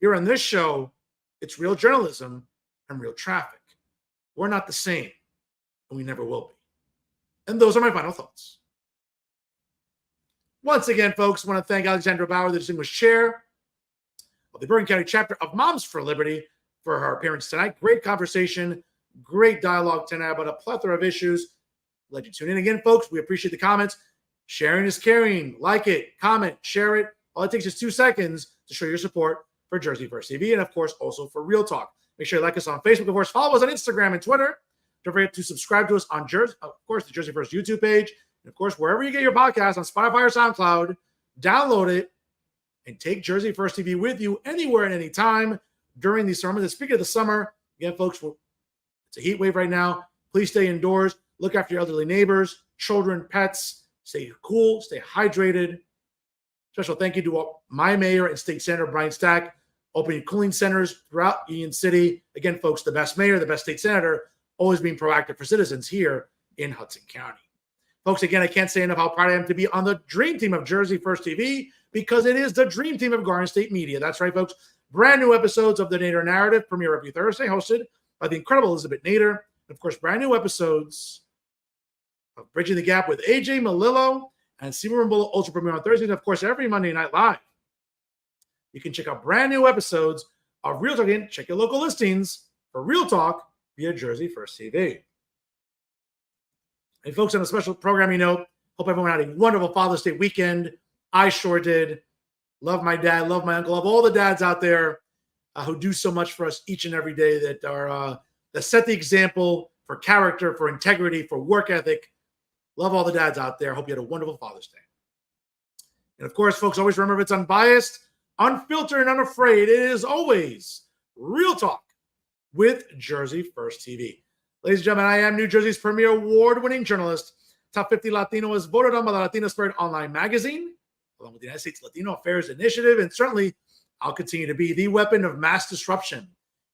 Here on this show, it's real journalism and real traffic. We're not the same, and we never will be. And those are my final thoughts. Once again, folks, I want to thank Alexandra Bougher, the distinguished chair of the Bergen County chapter of Moms for Liberty, for her appearance tonight. Great conversation, great dialogue tonight about a plethora of issues. Glad you tune in again, folks. We appreciate the comments. Sharing is caring. Like it, comment, share it. All it takes is 2 seconds to show your support for Jersey First TV and, of course, also for Real Talk. Make sure you like us on Facebook. Of course, follow us on Instagram and Twitter. Don't forget to subscribe to us on of course, the Jersey First YouTube page. And, of course, wherever you get your podcast, on Spotify or SoundCloud, download it and take Jersey First TV with you anywhere at any time during these summers. And speaking of the summer, again, folks, it's a heat wave right now. Please stay indoors. Look after your elderly neighbors, children, pets. Stay cool, stay hydrated. Special thank you to my mayor and state senator, Brian Stack, opening cooling centers throughout Union City. Again, folks, the best mayor, the best state senator, always being proactive for citizens here in Hudson County. Folks, again, I can't say enough how proud I am to be on the dream team of Jersey First TV, because it is the dream team of Garden State Media. That's right, folks. Brand new episodes of The Nader Narrative premiere every Thursday, hosted by the incredible Elizabeth Nader. Of course, brand new episodes of Bridging the Gap with AJ Malillo and Seymour Rumble Ultra premiere on Thursdays. And, of course, every Monday night live. You can check out brand new episodes of Real Talk. Again, check your local listings for Real Talk via Jersey First TV. And folks, on a special programming note, hope everyone had a wonderful Father's Day weekend. I sure did. Love my dad, love my uncle, love all the dads out there who do so much for us each and every day, that are that set the example for character, for integrity, for work ethic. Love all the dads out there. Hope you had a wonderful Father's Day. And of course, folks, always remember, it's unbiased, unfiltered, and unafraid. It is always Real Talk with Jersey First TV. Ladies and gentlemen, I am New Jersey's premier award-winning journalist. Top 50 Latino is voted on by the Latino Spirit Online magazine, along with the United States Latino Affairs Initiative. And certainly, I'll continue to be the weapon of mass disruption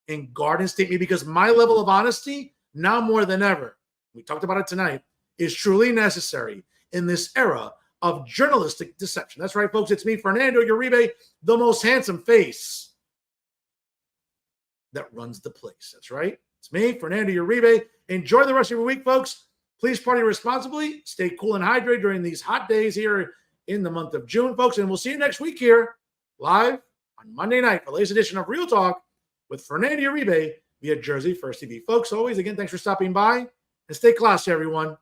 in Garden State Media, because my level of honesty, now more than ever, we talked about it tonight, is truly necessary in this era of journalistic deception. That's right, folks. It's me, Fernando Uribe, the most handsome face that runs the place. That's right. It's me, Fernando Uribe. Enjoy the rest of your week, folks. Please party responsibly. Stay cool and hydrated during these hot days here in the month of June, folks. And we'll see you next week here, live on Monday night, for the latest edition of Real Talk with Fernando Uribe via Jersey First TV. Folks, always, again, thanks for stopping by. And stay classy, everyone.